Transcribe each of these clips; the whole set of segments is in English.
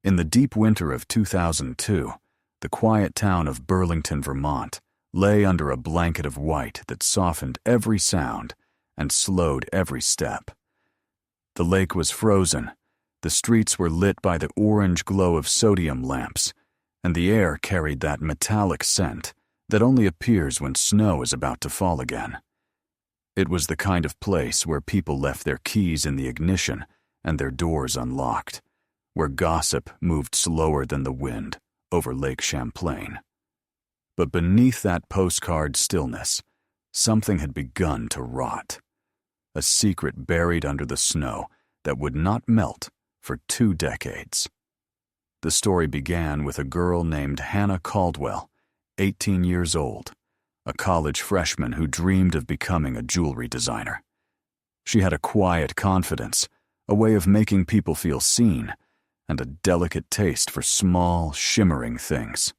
In the deep winter of 2002, the quiet town of Burlington, Vermont, lay under a blanket of white that softened every sound and slowed every step. The lake was frozen, the streets were lit by the orange glow of sodium lamps, and the air carried that metallic scent that only appears when snow is about to fall again. It was the kind of place where people left their keys in the ignition and their doors unlocked, where gossip moved slower than the wind over Lake Champlain. But beneath that postcard stillness, something had begun to rot, a secret buried under the snow that would not melt for 2 decades. The story began with a girl named Hannah Caldwell, 18 years old, a college freshman who dreamed of becoming a jewelry designer. She had a quiet confidence, a way of making people feel seen, and a delicate taste for small, shimmering things.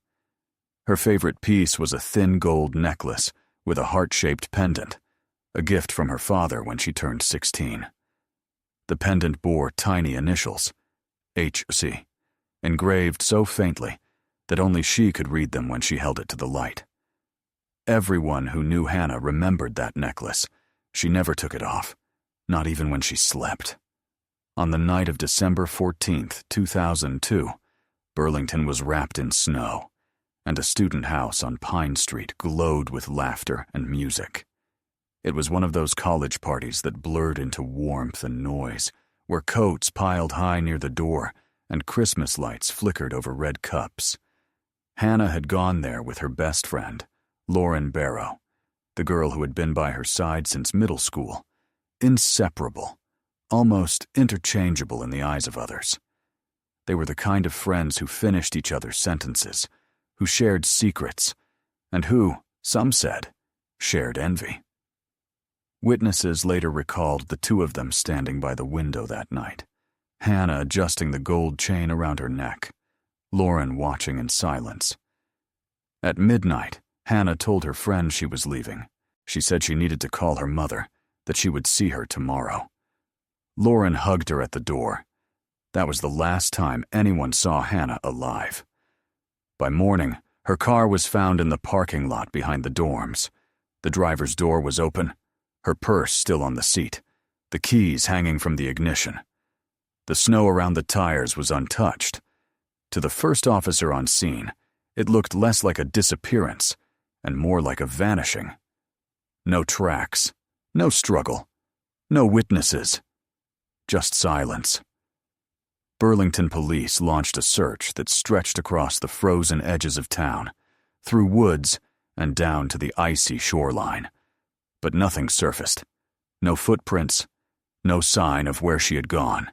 Her favorite piece was a thin gold necklace with a heart-shaped pendant, a gift from her father when she turned 16. The pendant bore tiny initials, HC, engraved so faintly that only she could read them when she held it to the light. Everyone who knew Hannah remembered that necklace. She never took it off, not even when she slept. On the night of December 14th, 2002, Burlington was wrapped in snow, and a student house on Pine Street glowed with laughter and music. It was one of those college parties that blurred into warmth and noise, where coats piled high near the door and Christmas lights flickered over red cups. Hannah had gone there with her best friend, Lauren Barrow, the girl who had been by her side since middle school, inseparable, almost interchangeable in the eyes of others. They were the kind of friends who finished each other's sentences, who shared secrets, and who, some said, shared envy. Witnesses later recalled the two of them standing by the window that night, Hannah adjusting the gold chain around her neck, Lauren watching in silence. At midnight, Hannah told her friend she was leaving. She said she needed to call her mother, that she would see her tomorrow. Lauren hugged her at the door. That was the last time anyone saw Hannah alive. By morning, her car was found in the parking lot behind the dorms. The driver's door was open, her purse still on the seat, the keys hanging from the ignition. The snow around the tires was untouched. To the first officer on scene, it looked less like a disappearance and more like a vanishing. No tracks, no struggle, no witnesses, just silence. Burlington police launched a search that stretched across the frozen edges of town, through woods and down to the icy shoreline. But nothing surfaced. No footprints, no sign of where she had gone.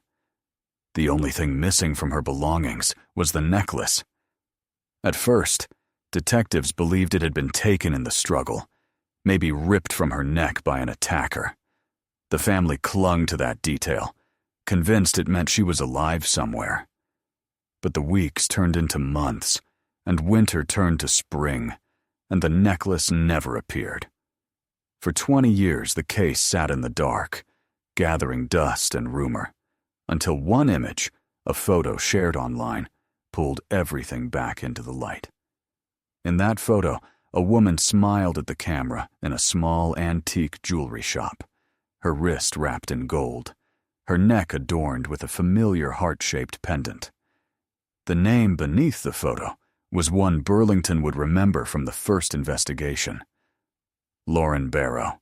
The only thing missing from her belongings was the necklace. At first, detectives believed it had been taken in the struggle, maybe ripped from her neck by an attacker. The family clung to that detail, convinced it meant she was alive somewhere. But the weeks turned into months, and winter turned to spring, and the necklace never appeared. For 20 years, the case sat in the dark, gathering dust and rumor, until one image, a photo shared online, pulled everything back into the light. In that photo, a woman smiled at the camera in a small antique jewelry shop, her wrist wrapped in gold, her neck adorned with a familiar heart-shaped pendant. The name beneath the photo was one Burlington would remember from the first investigation: Lauren Barrow.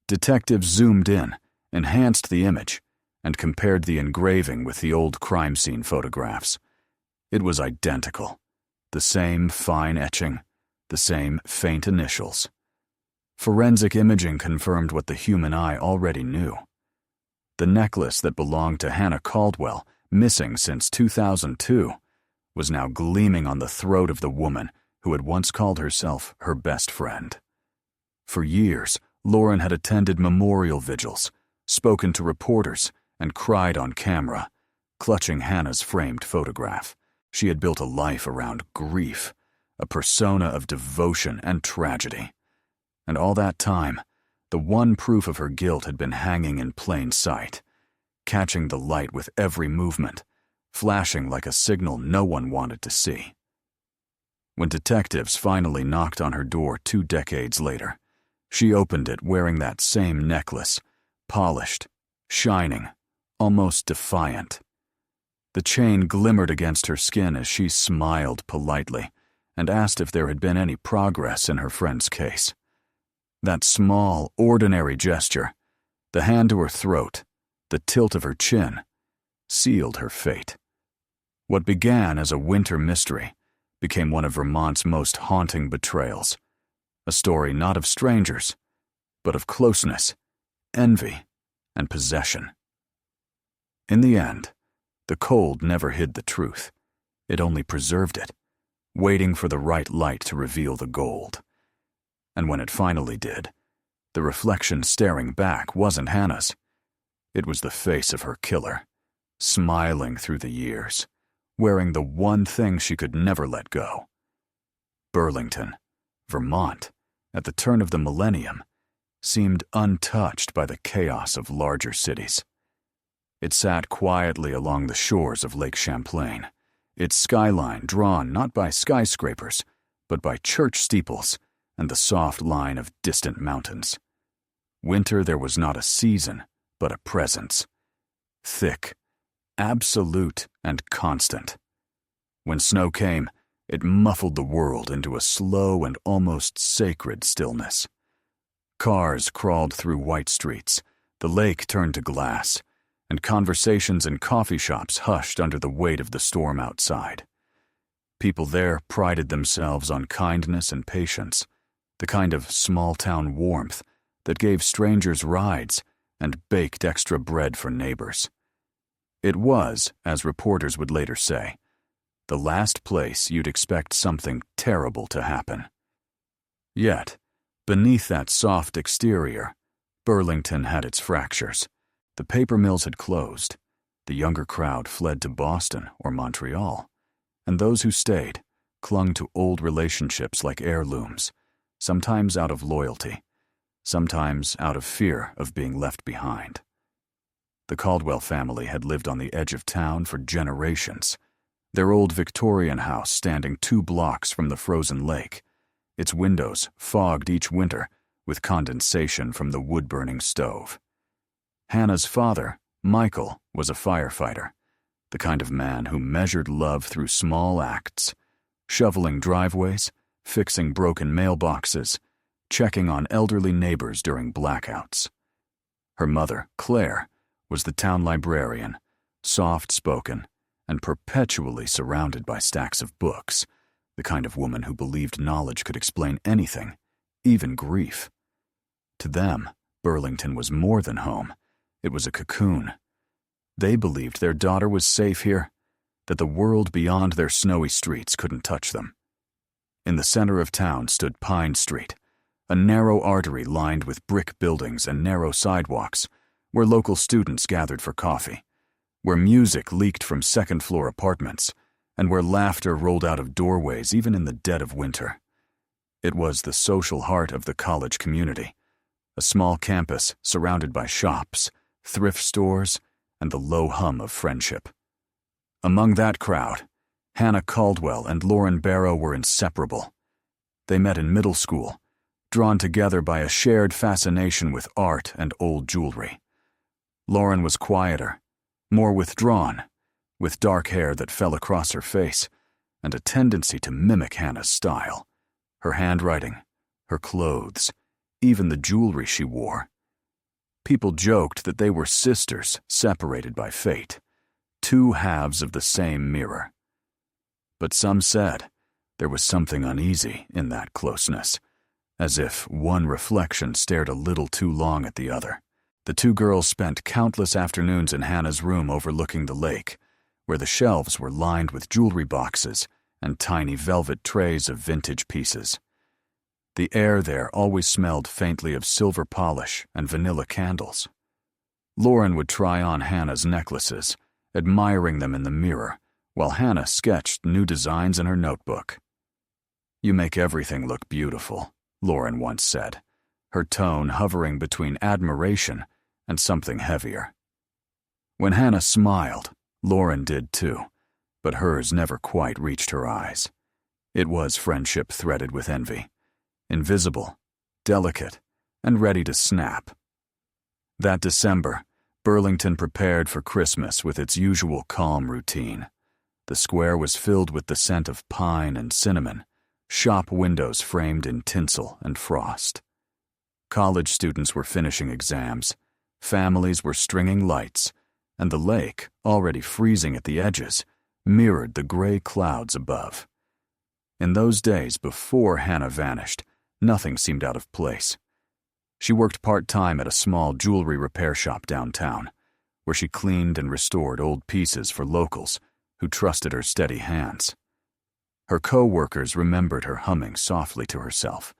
Detectives zoomed in, enhanced the image, and compared the engraving with the old crime scene photographs. It was identical. The same fine etching, the same faint initials. Forensic imaging confirmed what the human eye already knew. The necklace that belonged to Hannah Caldwell, missing since 2002, was now gleaming on the throat of the woman who had once called herself her best friend. For years, Lauren had attended memorial vigils, spoken to reporters, and cried on camera, clutching Hannah's framed photograph. She had built a life around grief, a persona of devotion and tragedy. And all that time, the one proof of her guilt had been hanging in plain sight, catching the light with every movement, flashing like a signal no one wanted to see. When detectives finally knocked on her door 2 decades later, she opened it wearing that same necklace, polished, shining, almost defiant. The chain glimmered against her skin as she smiled politely and asked if there had been any progress in her friend's case. That small, ordinary gesture, the hand to her throat, the tilt of her chin, sealed her fate. What began as a winter mystery became one of Vermont's most haunting betrayals, a story not of strangers, but of closeness, envy, and possession. In the end, the cold never hid the truth. It only preserved it, waiting for the right light to reveal the gold. And when it finally did, the reflection staring back wasn't Hannah's. It was the face of her killer, smiling through the years, wearing the one thing she could never let go. Burlington, Vermont, at the turn of the millennium, seemed untouched by the chaos of larger cities. It sat quietly along the shores of Lake Champlain, its skyline drawn not by skyscrapers, but by church steeples and the soft line of distant mountains. Winter there was not a season, but a presence. Thick, absolute, and constant. When snow came, it muffled the world into a slow and almost sacred stillness. Cars crawled through white streets, the lake turned to glass, and conversations in coffee shops hushed under the weight of the storm outside. People there prided themselves on kindness and patience, the kind of small-town warmth that gave strangers rides and baked extra bread for neighbors. It was, as reporters would later say, the last place you'd expect something terrible to happen. Yet, beneath that soft exterior, Burlington had its fractures. The paper mills had closed, the younger crowd fled to Boston or Montreal, and those who stayed clung to old relationships like heirlooms, sometimes out of loyalty, sometimes out of fear of being left behind. The Caldwell family had lived on the edge of town for generations, their old Victorian house standing 2 blocks from the frozen lake, its windows fogged each winter with condensation from the wood-burning stove. Hannah's father, Michael, was a firefighter, the kind of man who measured love through small acts, shoveling driveways, fixing broken mailboxes, checking on elderly neighbors during blackouts. Her mother, Claire, was the town librarian, soft-spoken, and perpetually surrounded by stacks of books, the kind of woman who believed knowledge could explain anything, even grief. To them, Burlington was more than home. It was a cocoon. They believed their daughter was safe here, that the world beyond their snowy streets couldn't touch them. In the center of town stood Pine Street, a narrow artery lined with brick buildings and narrow sidewalks, where local students gathered for coffee, where music leaked from second-floor apartments, and where laughter rolled out of doorways even in the dead of winter. It was the social heart of the college community, a small campus surrounded by shops, thrift stores, and the low hum of friendship. Among that crowd, Hannah Caldwell and Lauren Barrow were inseparable. They met in middle school, drawn together by a shared fascination with art and old jewelry. Lauren was quieter, more withdrawn, with dark hair that fell across her face, and a tendency to mimic Hannah's style, her handwriting, her clothes, even the jewelry she wore. People joked that they were sisters separated by fate, 2 halves of the same mirror. But some said there was something uneasy in that closeness, as if one reflection stared a little too long at the other. The 2 girls spent countless afternoons in Hannah's room overlooking the lake, where the shelves were lined with jewelry boxes and tiny velvet trays of vintage pieces. The air there always smelled faintly of silver polish and vanilla candles. Lauren would try on Hannah's necklaces, admiring them in the mirror, while Hannah sketched new designs in her notebook. "You make everything look beautiful," Lauren once said, her tone hovering between admiration and something heavier. When Hannah smiled, Lauren did too, but hers never quite reached her eyes. It was friendship threaded with envy, invisible, delicate, and ready to snap. That December, Burlington prepared for Christmas with its usual calm routine. The square was filled with the scent of pine and cinnamon, shop windows framed in tinsel and frost. College students were finishing exams, families were stringing lights, and the lake, already freezing at the edges, mirrored the gray clouds above. In those days before Hannah vanished, nothing seemed out of place. She worked part-time at a small jewelry repair shop downtown, where she cleaned and restored old pieces for locals who trusted her steady hands. Her co-workers remembered her humming softly to herself,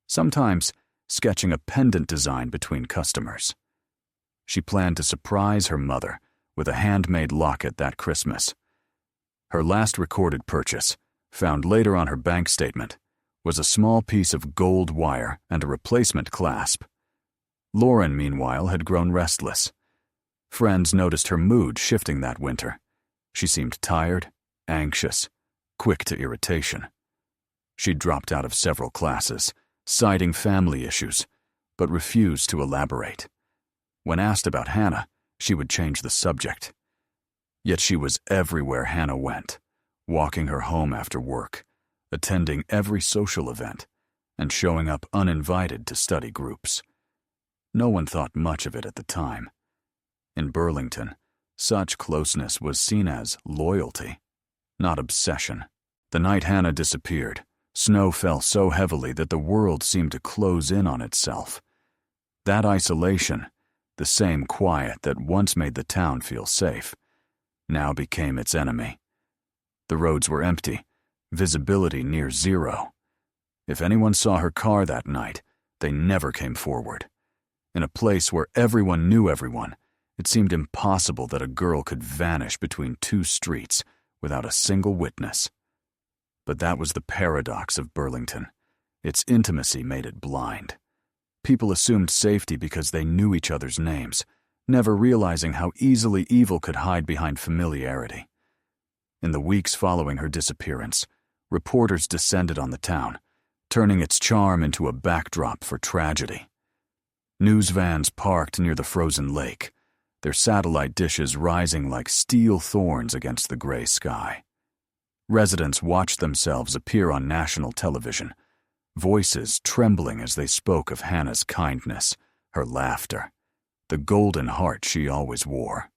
sometimes sketching a pendant design between customers. She planned to surprise her mother with a handmade locket that Christmas. Her last recorded purchase, found later on her bank statement, was a small piece of gold wire and a replacement clasp. Lauren, meanwhile, had grown restless. Friends noticed her mood shifting that winter. She seemed tired, anxious, quick to irritation. She'd dropped out of several classes, citing family issues, but refused to elaborate. When asked about Hannah, she would change the subject. Yet she was everywhere Hannah went, walking her home after work, attending every social event, and showing up uninvited to study groups. No one thought much of it at the time. In Burlington, such closeness was seen as loyalty, not obsession. The night Hannah disappeared, snow fell so heavily that the world seemed to close in on itself. That isolation, the same quiet that once made the town feel safe, now became its enemy. The roads were empty, visibility near zero. If anyone saw her car that night, they never came forward. In a place where everyone knew everyone, it seemed impossible that a girl could vanish between two streets without a single witness. But that was the paradox of Burlington. Its intimacy made it blind. People assumed safety because they knew each other's names, never realizing how easily evil could hide behind familiarity. In the weeks following her disappearance, reporters descended on the town, turning its charm into a backdrop for tragedy. News vans parked near the frozen lake, their satellite dishes rising like steel thorns against the gray sky. Residents watched themselves appear on national television, voices trembling as they spoke of Hannah's kindness, her laughter, the golden heart she always wore.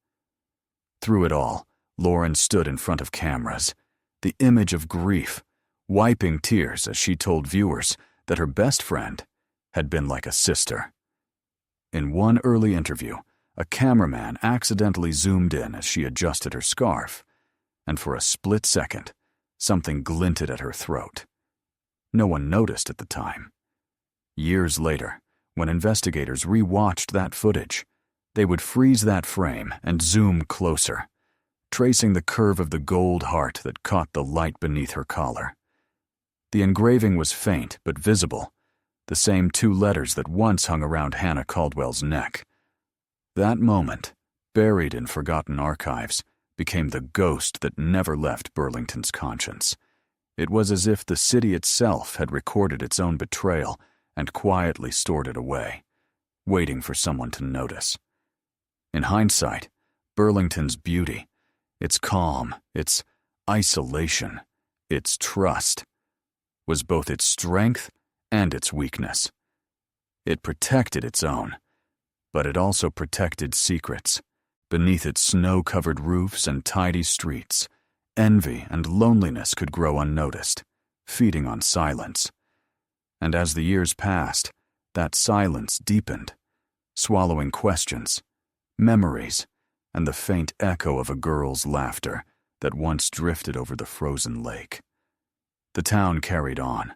Through it all, Lauren stood in front of cameras, the image of grief, wiping tears as she told viewers that her best friend had been like a sister. In one early interview, a cameraman accidentally zoomed in as she adjusted her scarf, and for a split second, something glinted at her throat. No one noticed at the time. Years later, when investigators re-watched that footage, they would freeze that frame and zoom closer, tracing the curve of the gold heart that caught the light beneath her collar. The engraving was faint but visible, the same two letters that once hung around Hannah Caldwell's neck. That moment, buried in forgotten archives, became the ghost that never left Burlington's conscience. It was as if the city itself had recorded its own betrayal and quietly stored it away, waiting for someone to notice. In hindsight, Burlington's beauty, its calm, its isolation, its trust, was both its strength and its weakness. It protected its own, but it also protected secrets. Beneath its snow-covered roofs and tidy streets, envy and loneliness could grow unnoticed, feeding on silence. And as the years passed, that silence deepened, swallowing questions, memories, and the faint echo of a girl's laughter that once drifted over the frozen lake. The town carried on,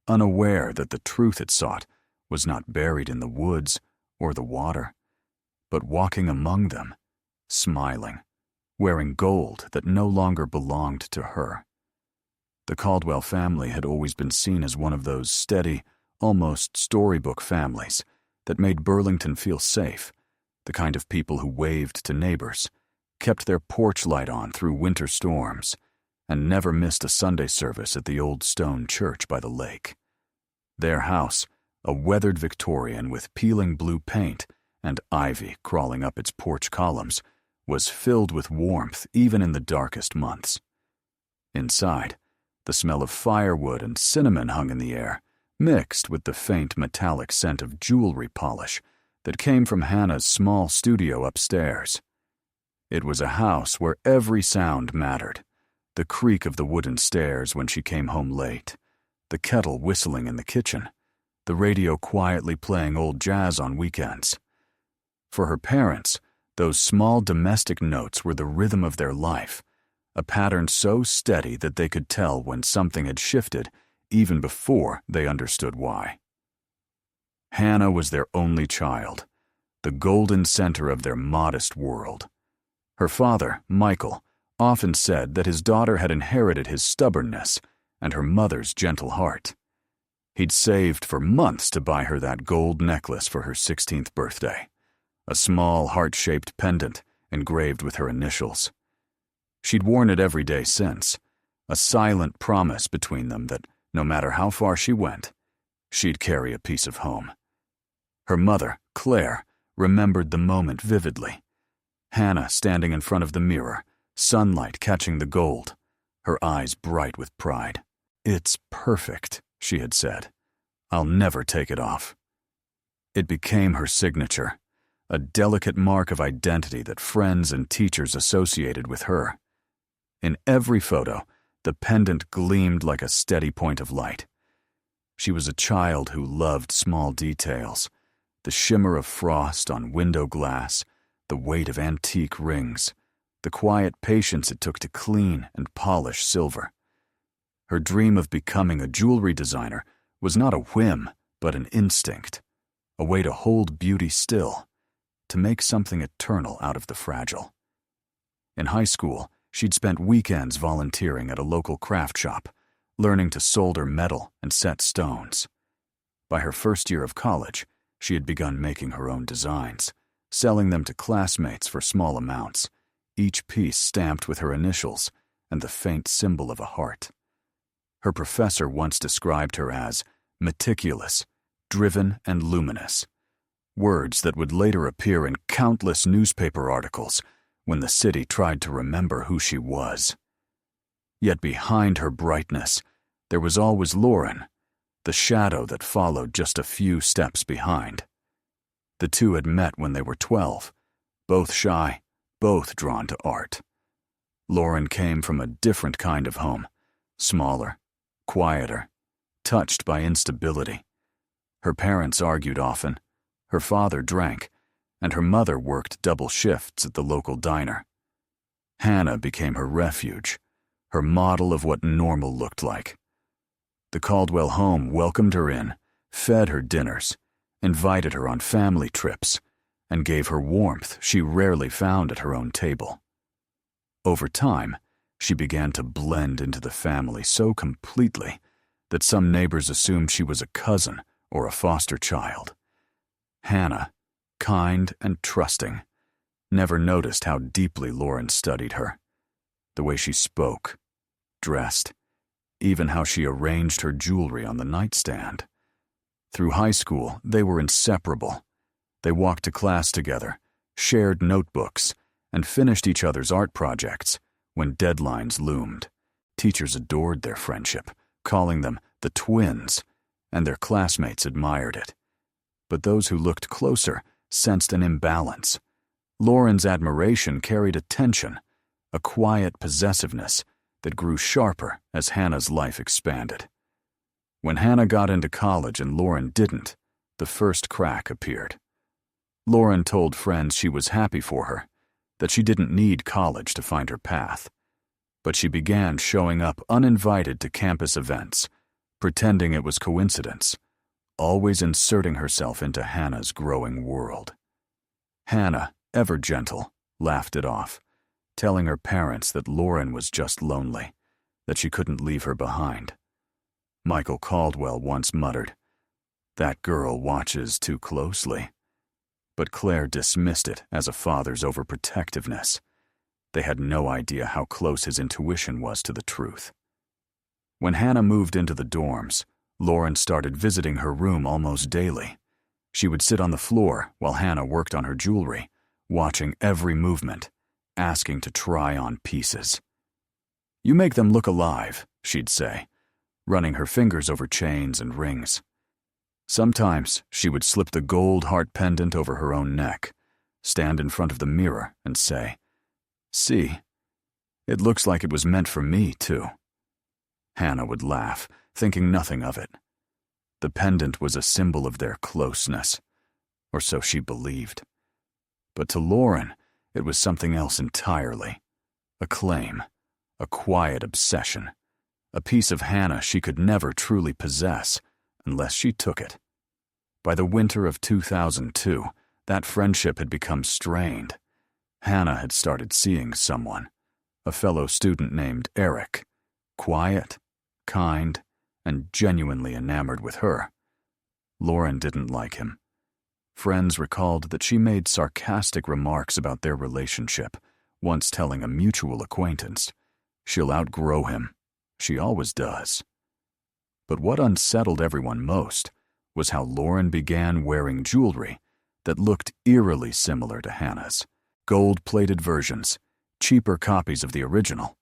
unaware that the truth it sought was not buried in the woods or the water, but walking among them, smiling, wearing gold that no longer belonged to her. The Caldwell family had always been seen as one of those steady, almost storybook families that made Burlington feel safe, the kind of people who waved to neighbors, kept their porch light on through winter storms, and never missed a Sunday service at the old stone church by the lake. Their house, a weathered Victorian with peeling blue paint and ivy crawling up its porch columns, was filled with warmth even in the darkest months. Inside, the smell of firewood and cinnamon hung in the air, mixed with the faint metallic scent of jewelry polish that came from Hannah's small studio upstairs. It was a house where every sound mattered: the creak of the wooden stairs when she came home late, the kettle whistling in the kitchen, the radio quietly playing old jazz on weekends. For her parents, those small domestic notes were the rhythm of their life, a pattern so steady that they could tell when something had shifted even before they understood why. Hannah was their only child, the golden center of their modest world. Her father, Michael, often said that his daughter had inherited his stubbornness and her mother's gentle heart. He'd saved for months to buy her that gold necklace for her 16th birthday, a small heart-shaped pendant engraved with her initials. She'd worn it every day since, a silent promise between them that no matter how far she went, she'd carry a piece of home. Her mother, Claire, remembered the moment vividly. Hannah standing in front of the mirror, sunlight catching the gold, her eyes bright with pride. "It's perfect," she had said. "I'll never take it off." It became her signature, a delicate mark of identity that friends and teachers associated with her. In every photo, the pendant gleamed like a steady point of light. She was a child who loved small details: the shimmer of frost on window glass, the weight of antique rings, the quiet patience it took to clean and polish silver. Her dream of becoming a jewelry designer was not a whim, but an instinct, a way to hold beauty still, to make something eternal out of the fragile. In high school, she'd spent weekends volunteering at a local craft shop, learning to solder metal and set stones. By her first year of college, she had begun making her own designs, selling them to classmates for small amounts, each piece stamped with her initials and the faint symbol of a heart. Her professor once described her as meticulous, driven, and luminous, words that would later appear in countless newspaper articles when the city tried to remember who she was. Yet behind her brightness, there was always Lauren, the shadow that followed just a few steps behind. The two had met when they were 12, both shy, both drawn to art. Lauren came from a different kind of home, smaller, quieter, touched by instability. Her parents argued often, her father drank, and her mother worked double shifts at the local diner. Hannah became her refuge, her model of what normal looked like. The Caldwell home welcomed her in, fed her dinners, invited her on family trips, and gave her warmth she rarely found at her own table. Over time, she began to blend into the family so completely that some neighbors assumed she was a cousin or a foster child. Hannah, kind and trusting, never noticed how deeply Lauren studied her. The way she spoke, dressed, even how she arranged her jewelry on the nightstand. Through high school, they were inseparable. They walked to class together, shared notebooks, and finished each other's art projects when deadlines loomed. Teachers adored their friendship, calling them the twins, and their classmates admired it. But those who looked closer sensed an imbalance. Lauren's admiration carried a tension, a quiet possessiveness that grew sharper as Hannah's life expanded. When Hannah got into college and Lauren didn't, the first crack appeared. Lauren told friends she was happy for her, that she didn't need college to find her path. But she began showing up uninvited to campus events, pretending it was coincidence, always inserting herself into Hannah's growing world. Hannah, ever gentle, laughed it off, telling her parents that Lauren was just lonely, that she couldn't leave her behind. Michael Caldwell once muttered, "That girl watches too closely." But Claire dismissed it as a father's overprotectiveness. They had no idea how close his intuition was to the truth. When Hannah moved into the dorms, Lauren started visiting her room almost daily. She would sit on the floor while Hannah worked on her jewelry, watching every movement, asking to try on pieces. "You make them look alive," she'd say, running her fingers over chains and rings. Sometimes she would slip the gold heart pendant over her own neck, stand in front of the mirror and say, "See, it looks like it was meant for me, too." Hannah would laugh, thinking nothing of it. The pendant was a symbol of their closeness, or so she believed. But to Lauren, it was something else entirely. A claim, a quiet obsession, a piece of Hannah she could never truly possess unless she took it. By the winter of 2002, that friendship had become strained. Hannah had started seeing someone, a fellow student named Eric, quiet, kind, and genuinely enamored with her. Lauren didn't like him. Friends recalled that she made sarcastic remarks about their relationship, once telling a mutual acquaintance, "She'll outgrow him. She always does." But what unsettled everyone most was how Lauren began wearing jewelry that looked eerily similar to Hannah's, gold-plated versions, cheaper copies of the original.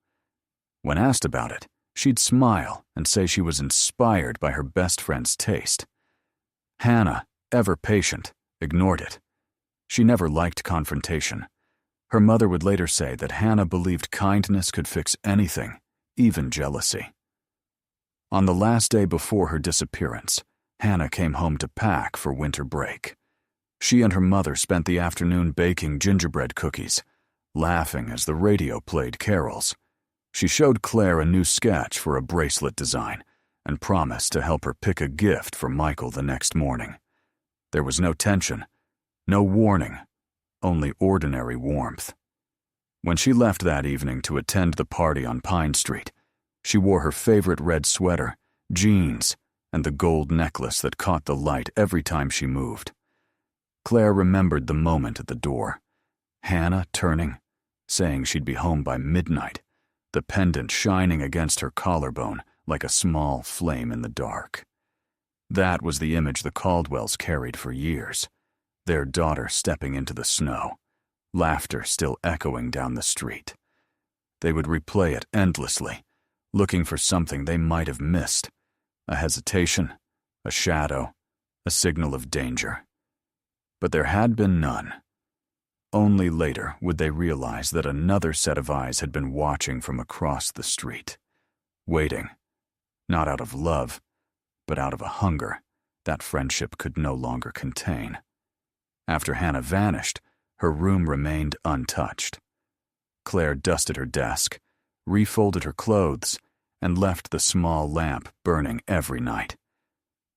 When asked about it, she'd smile and say she was inspired by her best friend's taste. Hannah, ever patient, ignored it. She never liked confrontation. Her mother would later say that Hannah believed kindness could fix anything, even jealousy. On the last day before her disappearance, Hannah came home to pack for winter break. She and her mother spent the afternoon baking gingerbread cookies, laughing as the radio played carols. She showed Claire a new sketch for a bracelet design and promised to help her pick a gift for Michael the next morning. There was no tension, no warning, only ordinary warmth. When she left that evening to attend the party on Pine Street, she wore her favorite red sweater, jeans, and the gold necklace that caught the light every time she moved. Claire remembered the moment at the door. Hannah turning, saying she'd be home by midnight, the pendant shining against her collarbone like a small flame in the dark. That was the image the Caldwells carried for years, their daughter stepping into the snow, laughter still echoing down the street. They would replay it endlessly, looking for something they might have missed, a hesitation, a shadow, a signal of danger. But there had been none. Only later would they realize that another set of eyes had been watching from across the street, waiting, not out of love, but out of a hunger that friendship could no longer contain. After Hannah vanished, her room remained untouched. Claire dusted her desk, refolded her clothes, and left the small lamp burning every night.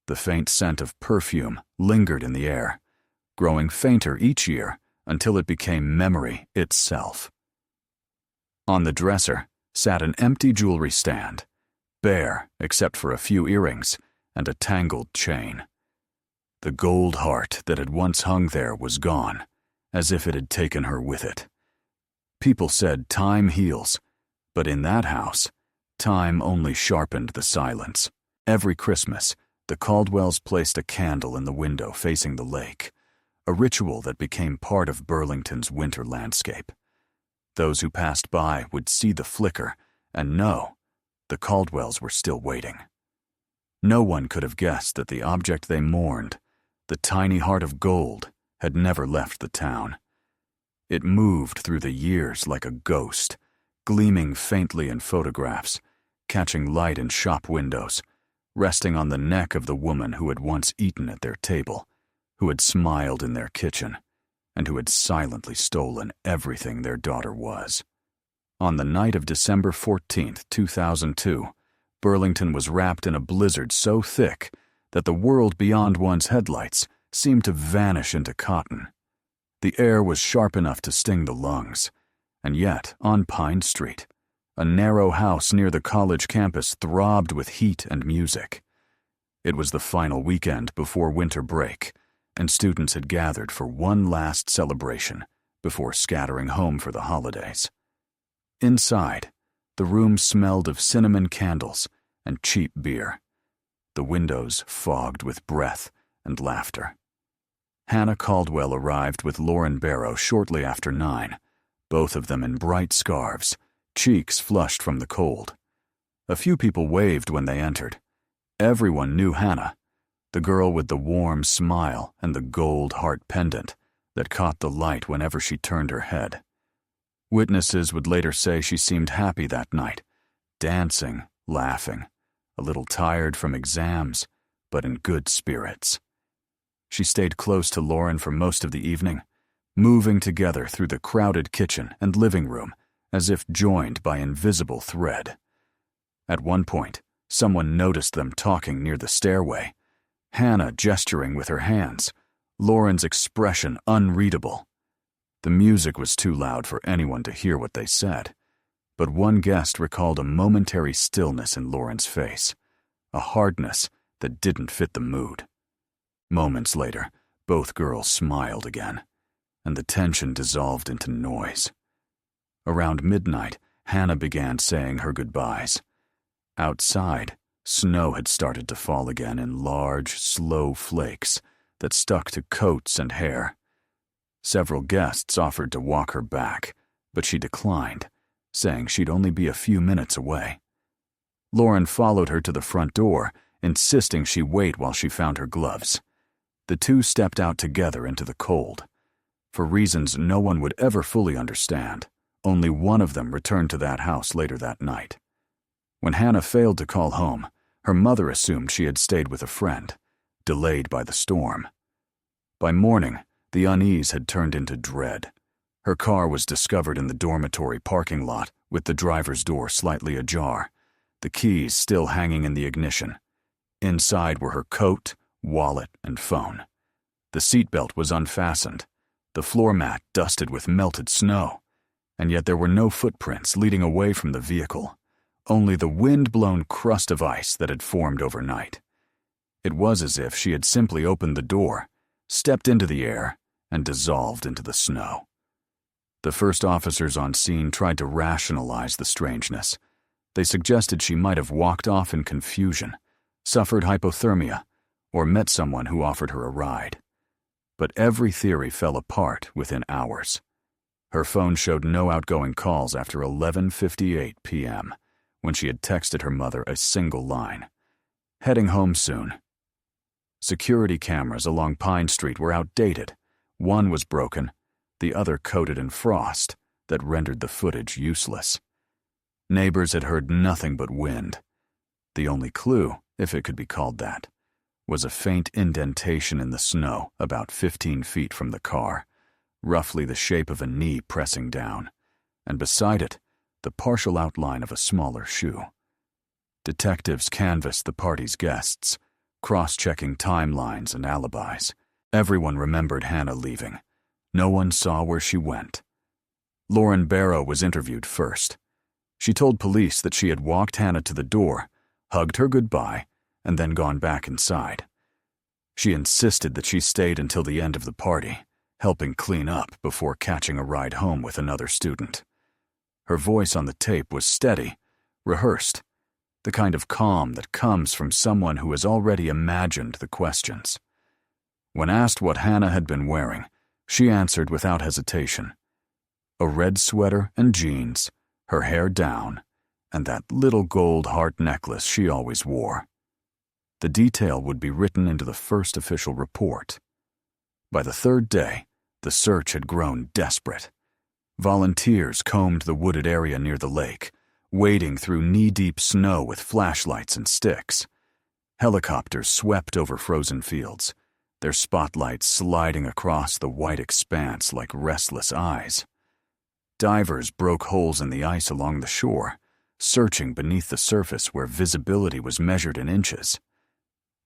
The faint scent of perfume lingered in the air, growing fainter each year until it became memory itself. On the dresser sat an empty jewelry stand, bare except for a few earrings and a tangled chain. The gold heart that had once hung there was gone, as if it had taken her with it. People said time heals, but in that house, time only sharpened the silence. Every Christmas, the Caldwells placed a candle in the window facing the lake, a ritual that became part of Burlington's winter landscape. Those who passed by would see the flicker and know the Caldwells were still waiting. No one could have guessed that the object they mourned, the tiny heart of gold, had never left the town. It moved through the years like a ghost, gleaming faintly in photographs, catching light in shop windows, resting on the neck of the woman who had once eaten at their table, who had smiled in their kitchen, and who had silently stolen everything their daughter was. On the night of December 14th, 2002, Burlington was wrapped in a blizzard so thick that the world beyond one's headlights seemed to vanish into cotton. The air was sharp enough to sting the lungs, and yet, on Pine Street, a narrow house near the college campus throbbed with heat and music. It was the final weekend before winter break, and students had gathered for one last celebration before scattering home for the holidays. Inside, the room smelled of cinnamon candles and cheap beer, the windows fogged with breath and laughter. Hannah Caldwell arrived with Lauren Barrow shortly after 9, both of them in bright scarves, cheeks flushed from the cold. A few people waved when they entered. Everyone knew Hannah, the girl with the warm smile and the gold heart pendant that caught the light whenever she turned her head. Witnesses would later say she seemed happy that night, dancing, laughing, a little tired from exams, but in good spirits. She stayed close to Lauren for most of the evening, moving together through the crowded kitchen and living room as if joined by invisible thread. At one point, someone noticed them talking near the stairway, Hannah gesturing with her hands, Lauren's expression unreadable. The music was too loud for anyone to hear what they said, but one guest recalled a momentary stillness in Lauren's face, a hardness that didn't fit the mood. Moments later, both girls smiled again, and the tension dissolved into noise. Around midnight, Hannah began saying her goodbyes. Outside, snow had started to fall again in large, slow flakes that stuck to coats and hair. Several guests offered to walk her back, but she declined, saying she'd only be a few minutes away. Lauren followed her to the front door, insisting she wait while she found her gloves. The two stepped out together into the cold. For reasons no one would ever fully understand, only one of them returned to that house later that night. When Hannah failed to call home, her mother assumed she had stayed with a friend, delayed by the storm. By morning, the unease had turned into dread. Her car was discovered in the dormitory parking lot with the driver's door slightly ajar, the keys still hanging in the ignition. Inside were her coat, wallet, and phone. The seatbelt was unfastened, the floor mat dusted with melted snow, and yet there were no footprints leading away from the vehicle, only the wind-blown crust of ice that had formed overnight. It was as if she had simply opened the door, stepped into the air, and dissolved into the snow. The first officers on scene tried to rationalize the strangeness. They suggested she might have walked off in confusion, suffered hypothermia, or met someone who offered her a ride. But every theory fell apart within hours. Her phone showed no outgoing calls after 11:58 p.m., when she had texted her mother a single line, "Heading home soon." Security cameras along Pine Street were outdated. One was broken, the other coated in frost that rendered the footage useless. Neighbors had heard nothing but wind. The only clue, if it could be called that, was a faint indentation in the snow about 15 feet from the car, roughly the shape of a knee pressing down, and beside it, the partial outline of a smaller shoe. Detectives canvassed the party's guests, cross-checking timelines and alibis. Everyone remembered Hannah leaving. No one saw where she went. Lauren Barrow was interviewed first. She told police that she had walked Hannah to the door, hugged her goodbye, and then gone back inside. She insisted that she stayed until the end of the party, helping clean up before catching a ride home with another student. Her voice on the tape was steady, rehearsed, the kind of calm that comes from someone who has already imagined the questions. When asked what Hannah had been wearing, she answered without hesitation. A red sweater and jeans, her hair down, and that little gold heart necklace she always wore. The detail would be written into the first official report. By the third day, the search had grown desperate. Volunteers combed the wooded area near the lake, wading through knee-deep snow with flashlights and sticks. Helicopters swept over frozen fields, their spotlights sliding across the white expanse like restless eyes. Divers broke holes in the ice along the shore, searching beneath the surface where visibility was measured in inches.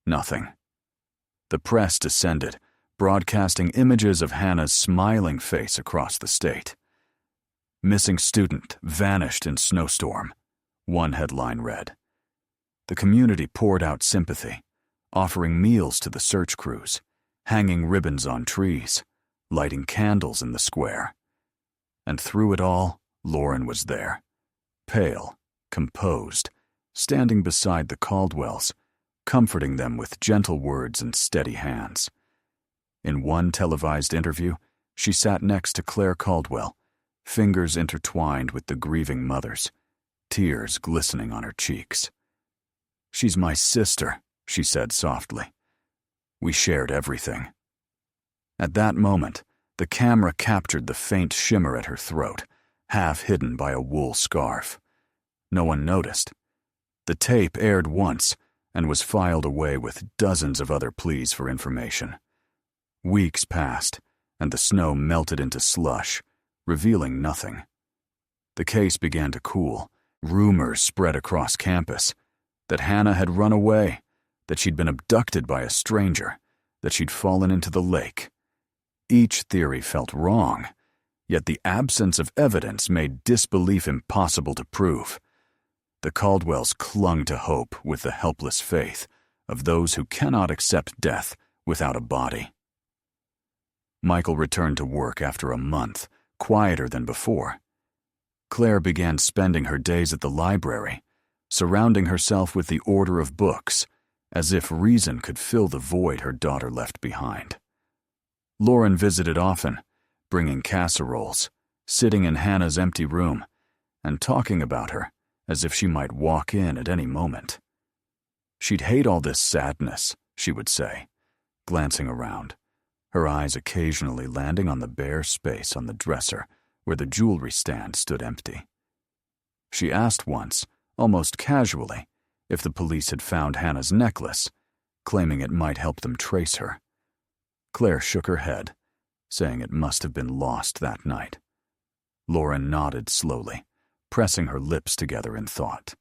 Nothing. The press descended, broadcasting images of Hannah's smiling face across the state. "Missing student vanished in snowstorm," one headline read. The community poured out sympathy, offering meals to the search crews, hanging ribbons on trees, lighting candles in the square. And through it all, Lauren was there, pale, composed, standing beside the Caldwells, comforting them with gentle words and steady hands. In one televised interview, she sat next to Claire Caldwell, fingers intertwined with the grieving mother's, tears glistening on her cheeks. "She's my sister," she said softly. "We shared everything." At that moment, the camera captured the faint shimmer at her throat, half hidden by a wool scarf. No one noticed. The tape aired once and was filed away with dozens of other pleas for information. Weeks passed, and the snow melted into slush, revealing nothing. The case began to cool. Rumors spread across campus that Hannah had run away, that she'd been abducted by a stranger, that she'd fallen into the lake. Each theory felt wrong, yet the absence of evidence made disbelief impossible to prove. The Caldwells clung to hope with the helpless faith of those who cannot accept death without a body. Michael returned to work after a month, quieter than before. Claire began spending her days at the library, surrounding herself with the order of books, as if reason could fill the void her daughter left behind. Lauren visited often, bringing casseroles, sitting in Hannah's empty room, and talking about her as if she might walk in at any moment. "She'd hate all this sadness," she would say, glancing around, her eyes occasionally landing on the bare space on the dresser where the jewelry stand stood empty. She asked once, almost casually, if the police had found Hannah's necklace, claiming it might help them trace her. Claire shook her head, saying it must have been lost that night. Lauren nodded slowly, pressing her lips together in thought.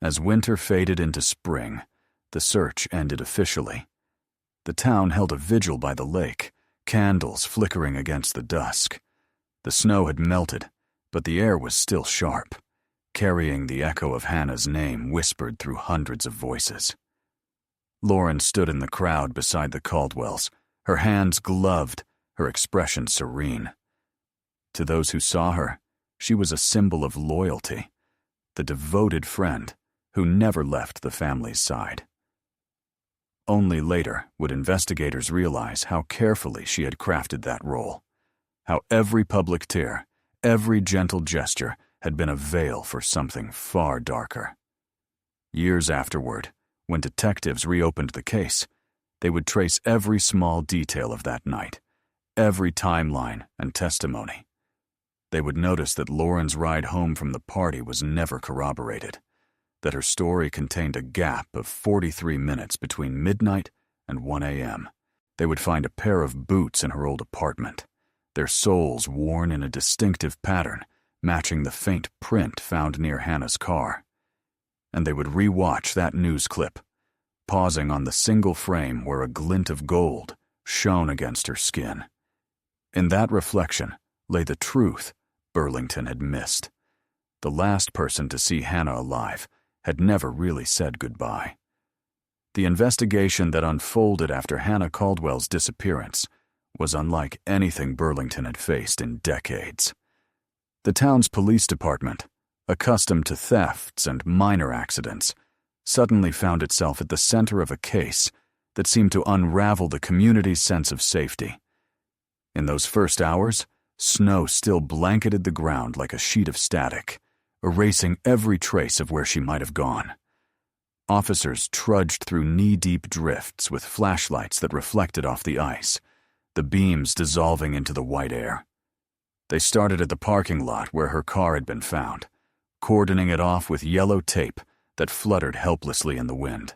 As winter faded into spring, the search ended officially. The town held a vigil by the lake, candles flickering against the dusk. The snow had melted, but the air was still sharp, carrying the echo of Hannah's name whispered through hundreds of voices. Lauren stood in the crowd beside the Caldwells, her hands gloved, her expression serene. To those who saw her, she was a symbol of loyalty, the devoted friend who never left the family's side. Only later would investigators realize how carefully she had crafted that role, how every public tear, every gentle gesture had been a veil for something far darker. Years afterward, when detectives reopened the case, they would trace every small detail of that night, every timeline and testimony. They would notice that Lauren's ride home from the party was never corroborated, that her story contained a gap of 43 minutes between midnight and 1 a.m. They would find a pair of boots in her old apartment, their soles worn in a distinctive pattern matching the faint print found near Hannah's car. And they would re-watch that news clip, pausing on the single frame where a glint of gold shone against her skin. In that reflection lay the truth Burlington had missed. The last person to see Hannah alive had never really said goodbye. The investigation that unfolded after Hannah Caldwell's disappearance was unlike anything Burlington had faced in decades. The town's police department, accustomed to thefts and minor accidents, suddenly found itself at the center of a case that seemed to unravel the community's sense of safety. In those first hours, snow still blanketed the ground like a sheet of static, erasing every trace of where she might have gone. Officers trudged through knee-deep drifts with flashlights that reflected off the ice, the beams dissolving into the white air. They started at the parking lot where her car had been found, cordoning it off with yellow tape that fluttered helplessly in the wind.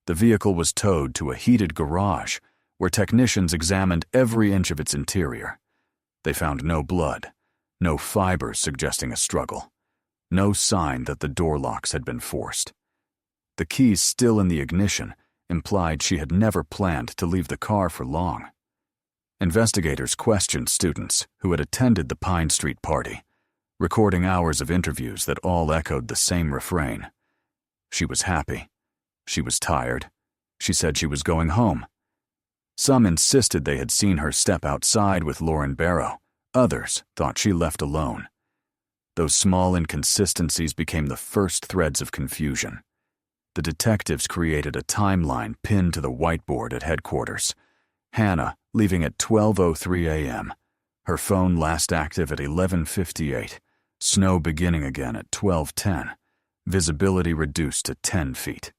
The vehicle was towed to a heated garage where technicians examined every inch of its interior. They found no blood, no fibers suggesting a struggle, no sign that the door locks had been forced. The keys still in the ignition implied she had never planned to leave the car for long. Investigators questioned students who had attended the Pine Street party, recording hours of interviews that all echoed the same refrain. She was happy. She was tired. She said she was going home. Some insisted they had seen her step outside with Lauren Barrow. Others thought she left alone. Those small inconsistencies became the first threads of confusion. The detectives created a timeline pinned to the whiteboard at headquarters. Hannah leaving at 12:03 a.m., her phone last active at 11:58, snow beginning again at 12:10, visibility reduced to 10 feet.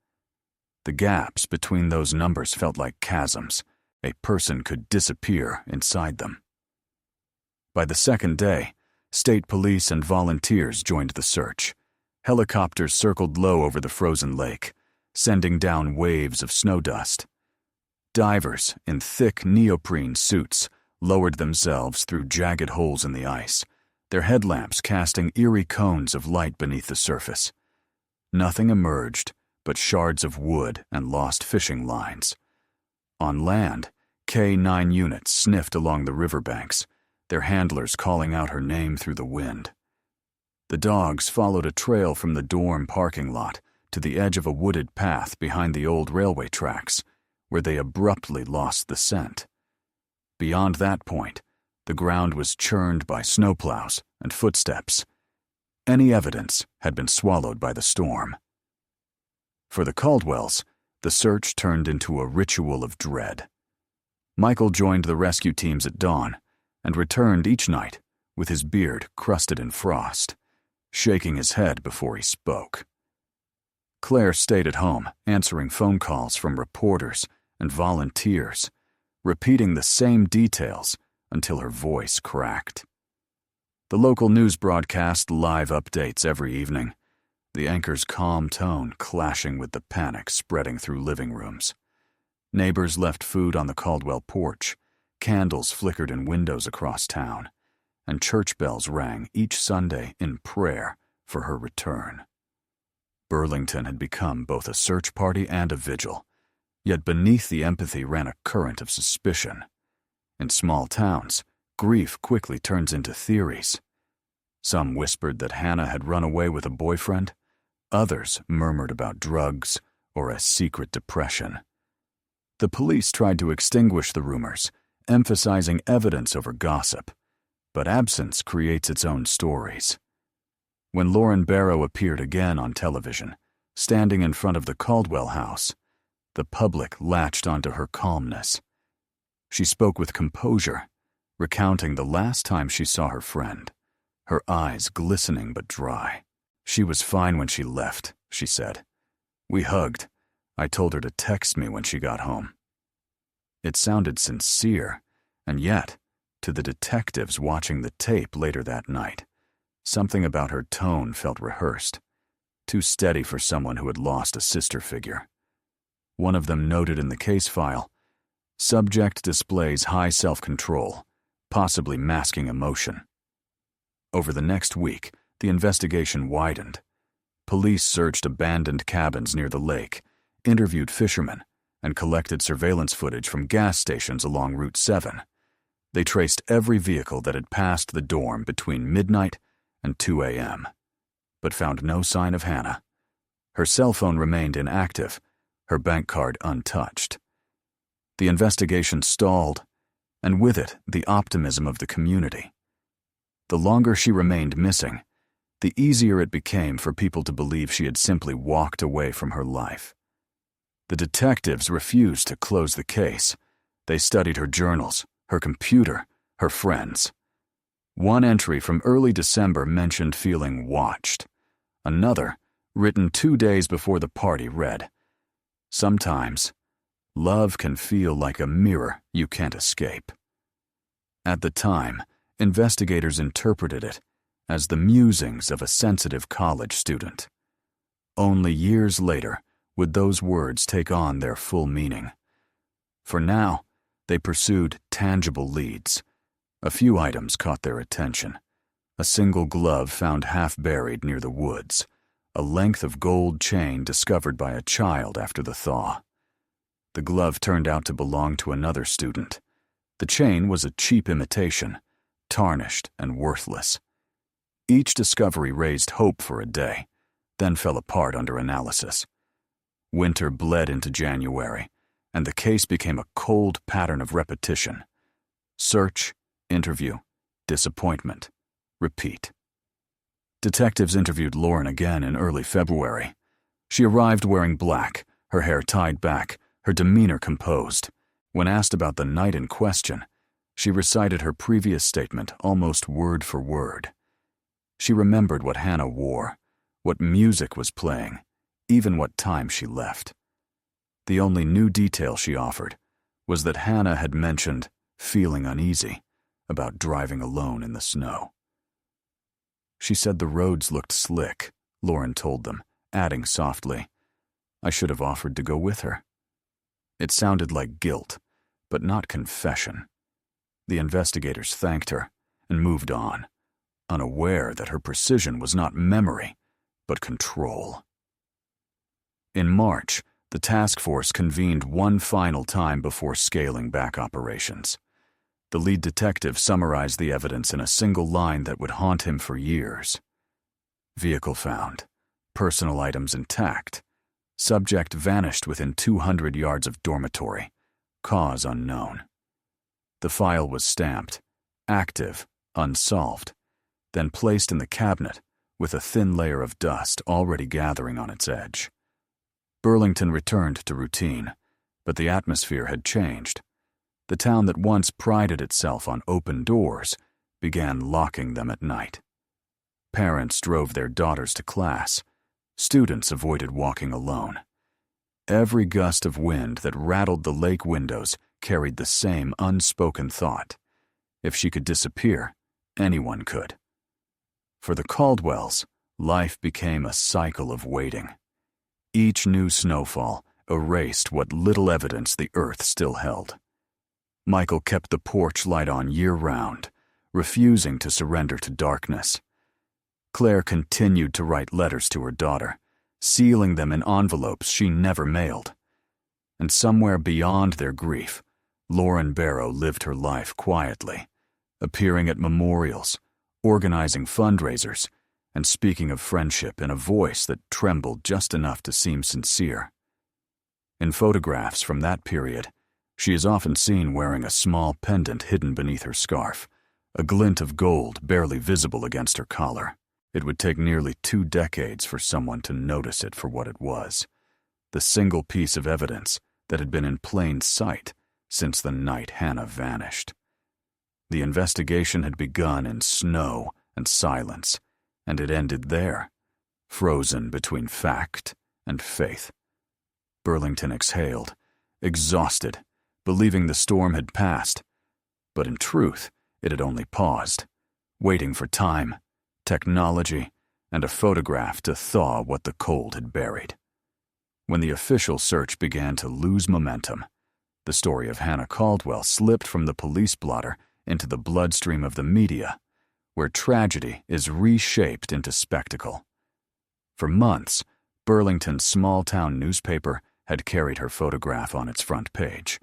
The gaps between those numbers felt like chasms. A person could disappear inside them. By the second day, state police and volunteers joined the search. Helicopters circled low over the frozen lake, sending down waves of snow dust. Divers in thick neoprene suits lowered themselves through jagged holes in the ice, their headlamps casting eerie cones of light beneath the surface. Nothing emerged but shards of wood and lost fishing lines. On land, K-9 units sniffed along the riverbanks, their handlers calling out her name through the wind. The dogs followed a trail from the dorm parking lot to the edge of a wooded path behind the old railway tracks, where they abruptly lost the scent. Beyond that point, the ground was churned by snowplows and footsteps. Any evidence had been swallowed by the storm. For the Caldwells, the search turned into a ritual of dread. Michael joined the rescue teams at dawn and returned each night with his beard crusted in frost, shaking his head before he spoke. Claire stayed at home, answering phone calls from reporters and volunteers, repeating the same details until her voice cracked. The local news broadcast live updates every evening, the anchor's calm tone clashing with the panic spreading through living rooms. Neighbors left food on the Caldwell porch, candles flickered in windows across town, and church bells rang each Sunday in prayer for her return. Burlington had become both a search party and a vigil, yet beneath the empathy ran a current of suspicion. In small towns, grief quickly turns into theories. Some whispered that Hannah had run away with a boyfriend. Others murmured about drugs or a secret depression. The police tried to extinguish the rumors, emphasizing evidence over gossip. But absence creates its own stories. When Lauren Barrow appeared again on television, standing in front of the Caldwell house, the public latched onto her calmness. She spoke with composure, recounting the last time she saw her friend, her eyes glistening but dry. "She was fine when she left," she said. "We hugged. I told her to text me when she got home." It sounded sincere, and yet, to the detectives watching the tape later that night, something about her tone felt rehearsed, too steady for someone who had lost a sister figure. One of them noted in the case file, "Subject displays high self-control, possibly masking emotion." Over the next week, the investigation widened. Police searched abandoned cabins near the lake, interviewed fishermen, and collected surveillance footage from gas stations along Route 7. They traced every vehicle that had passed the dorm between midnight and 2 a.m., but found no sign of Hannah. Her cell phone remained inactive, her bank card untouched. The investigation stalled, and with it, the optimism of the community. The longer she remained missing, the easier it became for people to believe she had simply walked away from her life. The detectives refused to close the case. They studied her journals, her computer, her friends. One entry from early December mentioned feeling watched. Another, written 2 days before the party, read, "Sometimes, love can feel like a mirror you can't escape." At the time, investigators interpreted it as the musings of a sensitive college student. Only years later would those words take on their full meaning. For now, they pursued tangible leads. A few items caught their attention. A single glove found half buried near the woods, a length of gold chain discovered by a child after the thaw. The glove turned out to belong to another student. The chain was a cheap imitation, tarnished and worthless. Each discovery raised hope for a day, then fell apart under analysis. Winter bled into January, and the case became a cold pattern of repetition. Search, interview, disappointment, repeat. Detectives interviewed Lauren again in early February. She arrived wearing black, her hair tied back, her demeanor composed. When asked about the night in question, she recited her previous statement almost word for word. She remembered what Hannah wore, what music was playing, even what time she left. The only new detail she offered was that Hannah had mentioned feeling uneasy about driving alone in the snow. She said the roads looked slick, Lauren told them, adding softly, "I should have offered to go with her." It sounded like guilt, but not confession. The investigators thanked her and moved on, unaware that her precision was not memory, but control. In March, the task force convened one final time before scaling back operations. The lead detective summarized the evidence in a single line that would haunt him for years. Vehicle found, personal items intact, subject vanished within 200 yards of dormitory, cause unknown. The file was stamped, active, unsolved, then placed in the cabinet with a thin layer of dust already gathering on its edge. Burlington returned to routine, but the atmosphere had changed. The town that once prided itself on open doors began locking them at night. Parents drove their daughters to class. Students avoided walking alone. Every gust of wind that rattled the lake windows carried the same unspoken thought. If she could disappear, anyone could. For the Caldwells, life became a cycle of waiting. Each new snowfall erased what little evidence the earth still held. Michael kept the porch light on year-round, refusing to surrender to darkness. Claire continued to write letters to her daughter, sealing them in envelopes she never mailed. And somewhere beyond their grief, Lauren Barrow lived her life quietly, appearing at memorials, organizing fundraisers, and speaking of friendship in a voice that trembled just enough to seem sincere. In photographs from that period, she is often seen wearing a small pendant hidden beneath her scarf, a glint of gold barely visible against her collar. It would take nearly 2 decades for someone to notice it for what it was, the single piece of evidence that had been in plain sight since the night Hannah vanished. The investigation had begun in snow and silence, and it ended there, frozen between fact and faith. Burlington exhaled, exhausted, believing the storm had passed, but in truth, it had only paused, waiting for time, technology, and a photograph to thaw what the cold had buried. When the official search began to lose momentum, the story of Hannah Caldwell slipped from the police blotter into the bloodstream of the media, where tragedy is reshaped into spectacle. For months, Burlington's small-town newspaper had carried her photograph on its front page,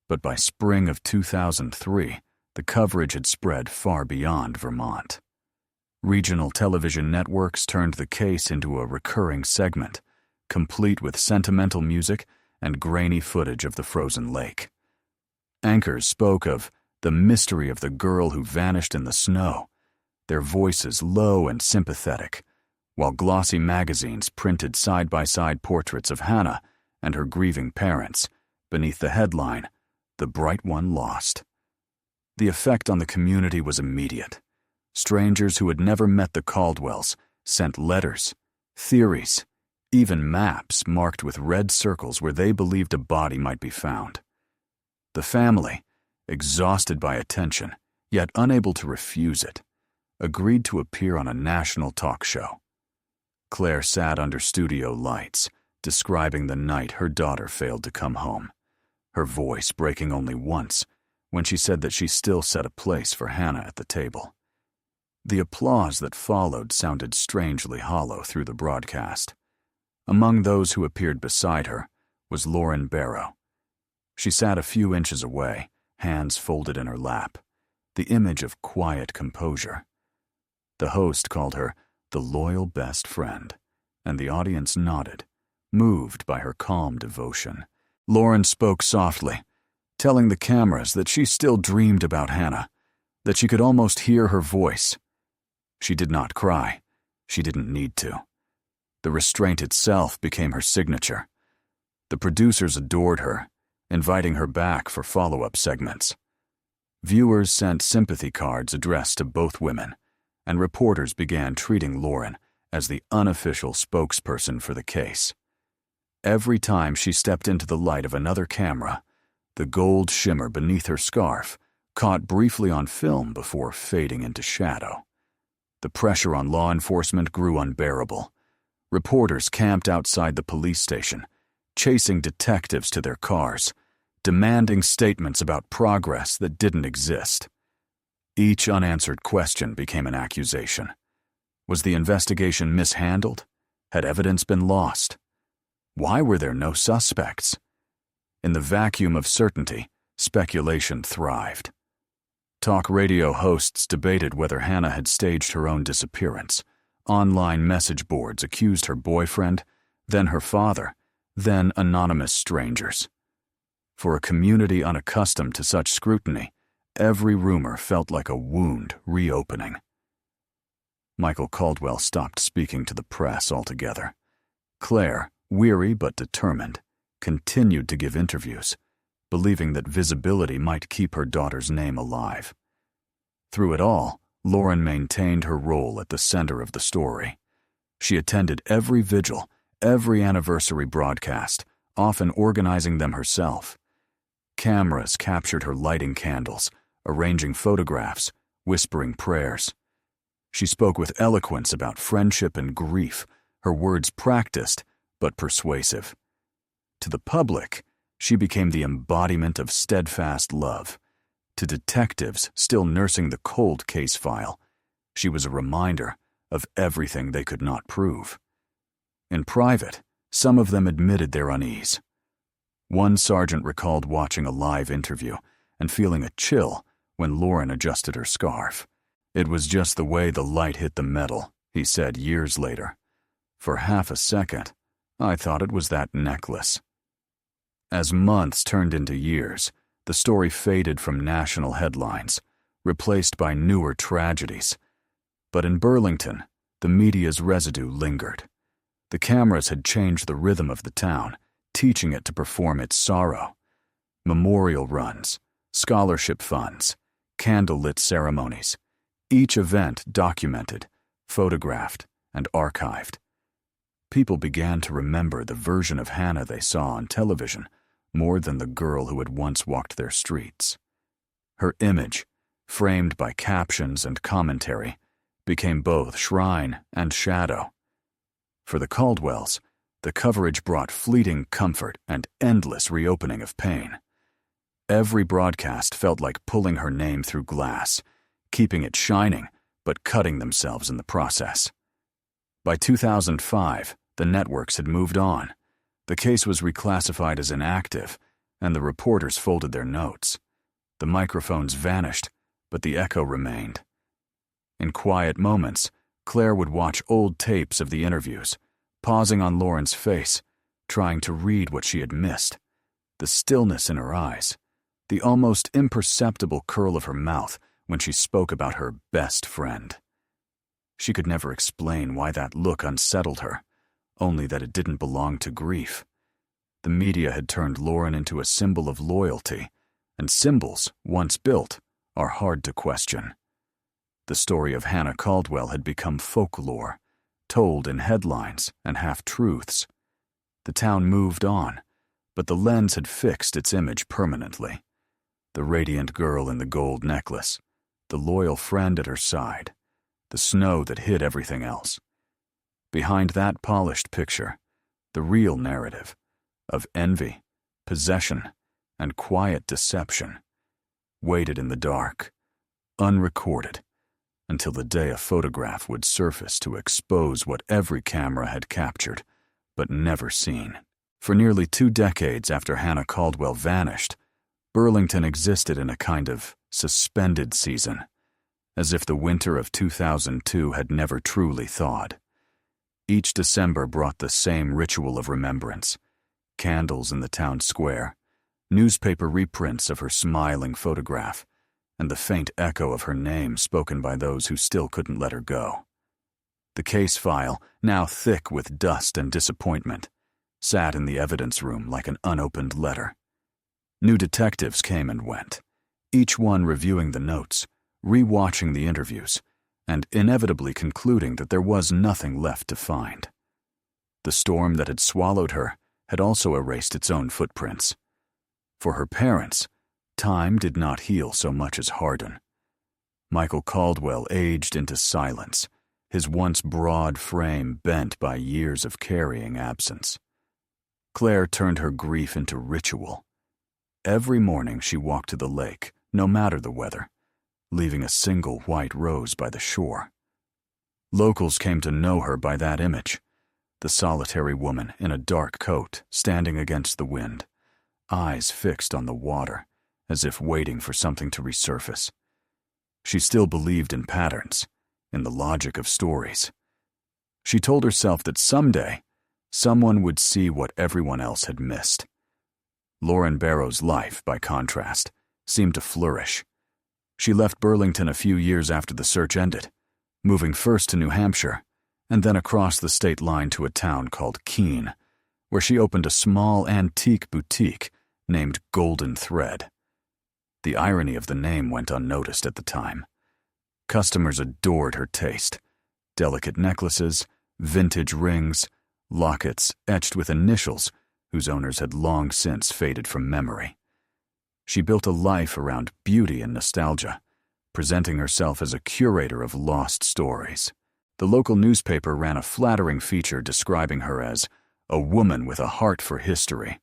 but by spring of 2003, the coverage had spread far beyond Vermont. Regional television networks turned the case into a recurring segment, complete with sentimental music and grainy footage of the frozen lake. Anchors spoke of the mystery of the girl who vanished in the snow, their voices low and sympathetic, while glossy magazines printed side-by-side portraits of Hannah and her grieving parents beneath the headline, "The Bright One Lost." The effect on the community was immediate. Strangers who had never met the Caldwells sent letters, theories, even maps marked with red circles where they believed a body might be found. The family, exhausted by attention, yet unable to refuse it, agreed to appear on a national talk show. Claire sat under studio lights, describing the night her daughter failed to come home, her voice breaking only once when she said that she still set a place for Hannah at the table. The applause that followed sounded strangely hollow through the broadcast. Among those who appeared beside her was Lauren Barrow. She sat a few inches away, hands folded in her lap, the image of quiet composure. The host called her the loyal best friend, and the audience nodded, moved by her calm devotion. Lauren spoke softly, telling the cameras that she still dreamed about Hannah, that she could almost hear her voice. She did not cry, She didn't need to. The restraint itself became her signature. The producers adored her, inviting her back for follow-up segments. Viewers sent sympathy cards addressed to both women, and reporters began treating Lauren as the unofficial spokesperson for the case. Every time she stepped into the light of another camera, the gold shimmer beneath her scarf caught briefly on film before fading into shadow. The pressure on law enforcement grew unbearable. Reporters camped outside the police station, chasing detectives to their cars, demanding statements about progress that didn't exist. Each unanswered question became an accusation. Was the investigation mishandled? Had evidence been lost? Why were there no suspects? In the vacuum of certainty, speculation thrived. Talk radio hosts debated whether Hannah had staged her own disappearance. Online message boards accused her boyfriend, then her father, then anonymous strangers. For a community unaccustomed to such scrutiny, every rumor felt like a wound reopening. Michael Caldwell stopped speaking to the press altogether. Claire, weary but determined, continued to give interviews, believing that visibility might keep her daughter's name alive. Through it all, Lauren maintained her role at the center of the story. She attended every vigil, every anniversary broadcast, often organizing them herself. Cameras captured her lighting candles, arranging photographs, whispering prayers. She spoke with eloquence about friendship and grief, her words practiced but persuasive. To the public, she became the embodiment of steadfast love. To detectives still nursing the cold case file, she was a reminder of everything they could not prove. In private, some of them admitted their unease. One sergeant recalled watching a live interview and feeling a chill when Lauren adjusted her scarf. It was just the way the light hit the metal, he said years later. For half a second, I thought it was that necklace. As months turned into years, the story faded from national headlines, replaced by newer tragedies. But in Burlington, the media's residue lingered. The cameras had changed the rhythm of the town, teaching it to perform its sorrow. Memorial runs, scholarship funds, candlelit ceremonies, each event documented, photographed, and archived. People began to remember the version of Hannah they saw on television more than the girl who had once walked their streets. Her image, framed by captions and commentary, became both shrine and shadow. For the Caldwells, the coverage brought fleeting comfort and endless reopening of pain. Every broadcast felt like pulling her name through glass, keeping it shining, but cutting themselves in the process. By 2005, the networks had moved on. The case was reclassified as inactive, and the reporters folded their notes. The microphones vanished, but the echo remained. In quiet moments, Claire would watch old tapes of the interviews, pausing on Lauren's face, trying to read what she had missed. The stillness in her eyes, the almost imperceptible curl of her mouth when she spoke about her best friend. She could never explain why that look unsettled her, only that it didn't belong to grief. The media had turned Lauren into a symbol of loyalty, and symbols, once built, are hard to question. The story of Hannah Caldwell had become folklore, told in headlines and half-truths. The town moved on, but the lens had fixed its image permanently. The radiant girl in the gold necklace, the loyal friend at her side, the snow that hid everything else. Behind that polished picture, the real narrative of envy, possession, and quiet deception waited in the dark, unrecorded, until the day a photograph would surface to expose what every camera had captured, but never seen. For nearly 2 decades after Hannah Caldwell vanished, Burlington existed in a kind of suspended season, as if the winter of 2002 had never truly thawed. Each December brought the same ritual of remembrance: candles in the town square, newspaper reprints of her smiling photograph, and the faint echo of her name spoken by those who still couldn't let her go. The case file, now thick with dust and disappointment, sat in the evidence room like an unopened letter. New detectives came and went, each one reviewing the notes, re-watching the interviews, and inevitably concluding that there was nothing left to find. The storm that had swallowed her had also erased its own footprints. For her parents, time did not heal so much as harden. Michael Caldwell aged into silence, his once broad frame bent by years of carrying absence. Claire turned her grief into ritual. Every morning she walked to the lake, no matter the weather, leaving a single white rose by the shore. Locals came to know her by that image, the solitary woman in a dark coat standing against the wind, eyes fixed on the water, as if waiting for something to resurface. She still believed in patterns, in the logic of stories. She told herself that someday, someone would see what everyone else had missed. Lauren Barrow's life, by contrast, seemed to flourish. She left Burlington a few years after the search ended, moving first to New Hampshire, and then across the state line to a town called Keene, where she opened a small antique boutique named Golden Thread. The irony of the name went unnoticed at the time. Customers adored her taste: delicate necklaces, vintage rings, lockets etched with initials whose owners had long since faded from memory. She built a life around beauty and nostalgia, presenting herself as a curator of lost stories. The local newspaper ran a flattering feature describing her as a woman with a heart for history.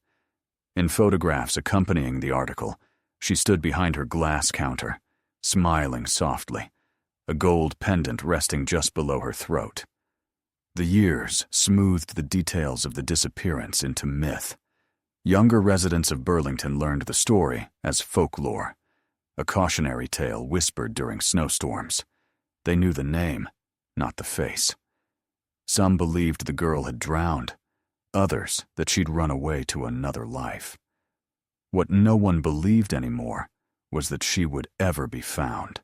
In photographs accompanying the article, she stood behind her glass counter, smiling softly, a gold pendant resting just below her throat. The years smoothed the details of the disappearance into myth. Younger residents of Burlington learned the story as folklore, a cautionary tale whispered during snowstorms. They knew the name, not the face. Some believed the girl had drowned, others that she'd run away to another life. What no one believed anymore was that she would ever be found.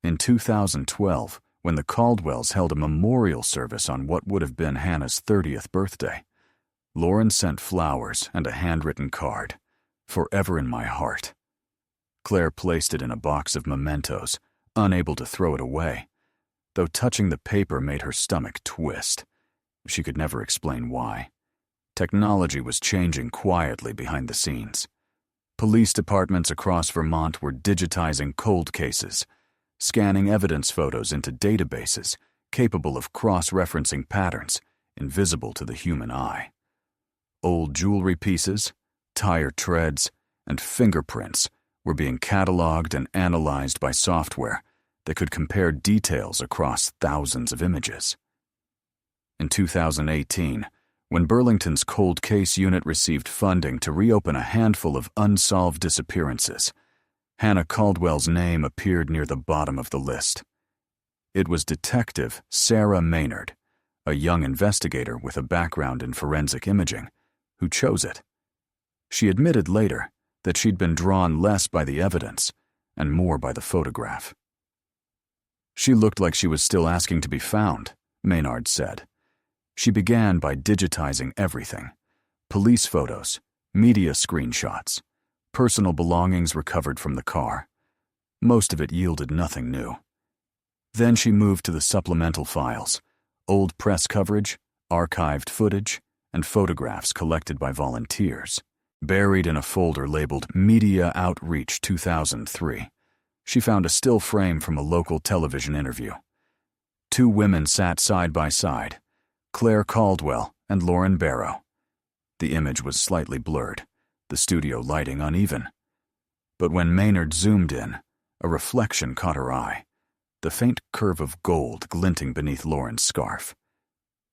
In 2012, when the Caldwells held a memorial service on what would have been Hannah's 30th birthday, Lauren sent flowers and a handwritten card, "Forever in my heart." Claire placed it in a box of mementos, unable to throw it away, though touching the paper made her stomach twist. She could never explain why. Technology was changing quietly behind the scenes. Police departments across Vermont were digitizing cold cases, scanning evidence photos into databases capable of cross-referencing patterns invisible to the human eye. Old jewelry pieces, tire treads, and fingerprints were being cataloged and analyzed by software that could compare details across thousands of images. In 2018, when Burlington's cold case unit received funding to reopen a handful of unsolved disappearances, Hannah Caldwell's name appeared near the bottom of the list. It was Detective Sarah Maynard, a young investigator with a background in forensic imaging, who chose it. She admitted later that she'd been drawn less by the evidence and more by the photograph. She looked like she was still asking to be found, Maynard said. She began by digitizing everything: police photos, media screenshots, personal belongings recovered from the car. Most of it yielded nothing new. Then she moved to the supplemental files: old press coverage, archived footage, and photographs collected by volunteers. Buried in a folder labeled Media Outreach 2003, she found a still frame from a local television interview. Two women sat side by side, Claire Caldwell and Lauren Barrow. The image was slightly blurred, the studio lighting uneven. But when Maynard zoomed in, a reflection caught her eye, the faint curve of gold glinting beneath Lauren's scarf.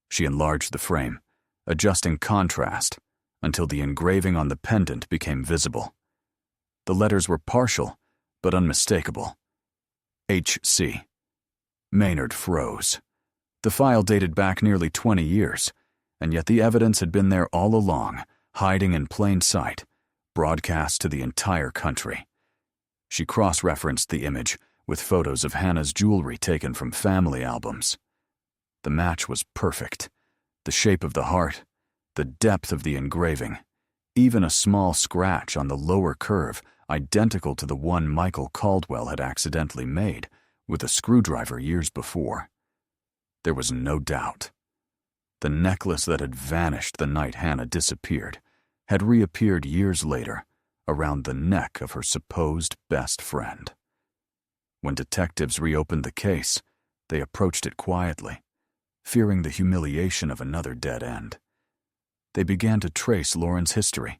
She enlarged the frame, adjusting contrast until the engraving on the pendant became visible. The letters were partial, but unmistakable. H.C. Maynard froze. The file dated back nearly 20 years, and yet the evidence had been there all along, hiding in plain sight, broadcast to the entire country. She cross-referenced the image with photos of Hannah's jewelry taken from family albums. The match was perfect. The shape of the heart, the depth of the engraving, even a small scratch on the lower curve identical to the one Michael Caldwell had accidentally made with a screwdriver years before. There was no doubt. The necklace that had vanished the night Hannah disappeared had reappeared years later around the neck of her supposed best friend. When detectives reopened the case, they approached it quietly, fearing the humiliation of another dead end. They began to trace Lauren's history,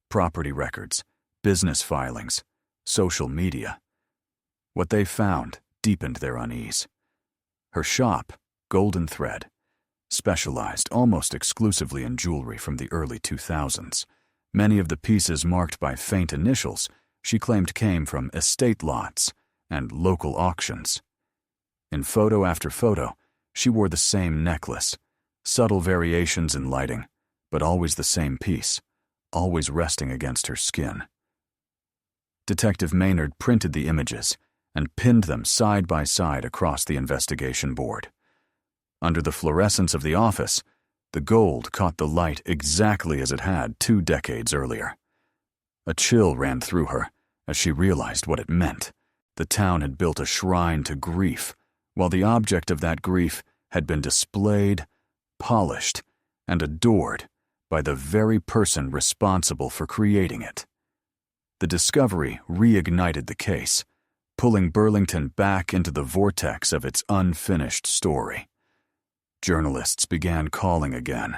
property records, business filings, social media. What they found deepened their unease. Her shop, Golden Thread, specialized almost exclusively in jewelry from the early 2000s. Many of the pieces marked by faint initials she claimed came from estate lots and local auctions. In photo after photo, she wore the same necklace, subtle variations in lighting, but always the same piece, always resting against her skin. Detective Maynard printed the images and pinned them side by side across the investigation board. Under the fluorescence of the office, the gold caught the light exactly as it had 2 decades earlier. A chill ran through her as she realized what it meant. The town had built a shrine to grief, while the object of that grief had been displayed, polished, and adored by the very person responsible for creating it. The discovery reignited the case, pulling Burlington back into the vortex of its unfinished story. Journalists began calling again,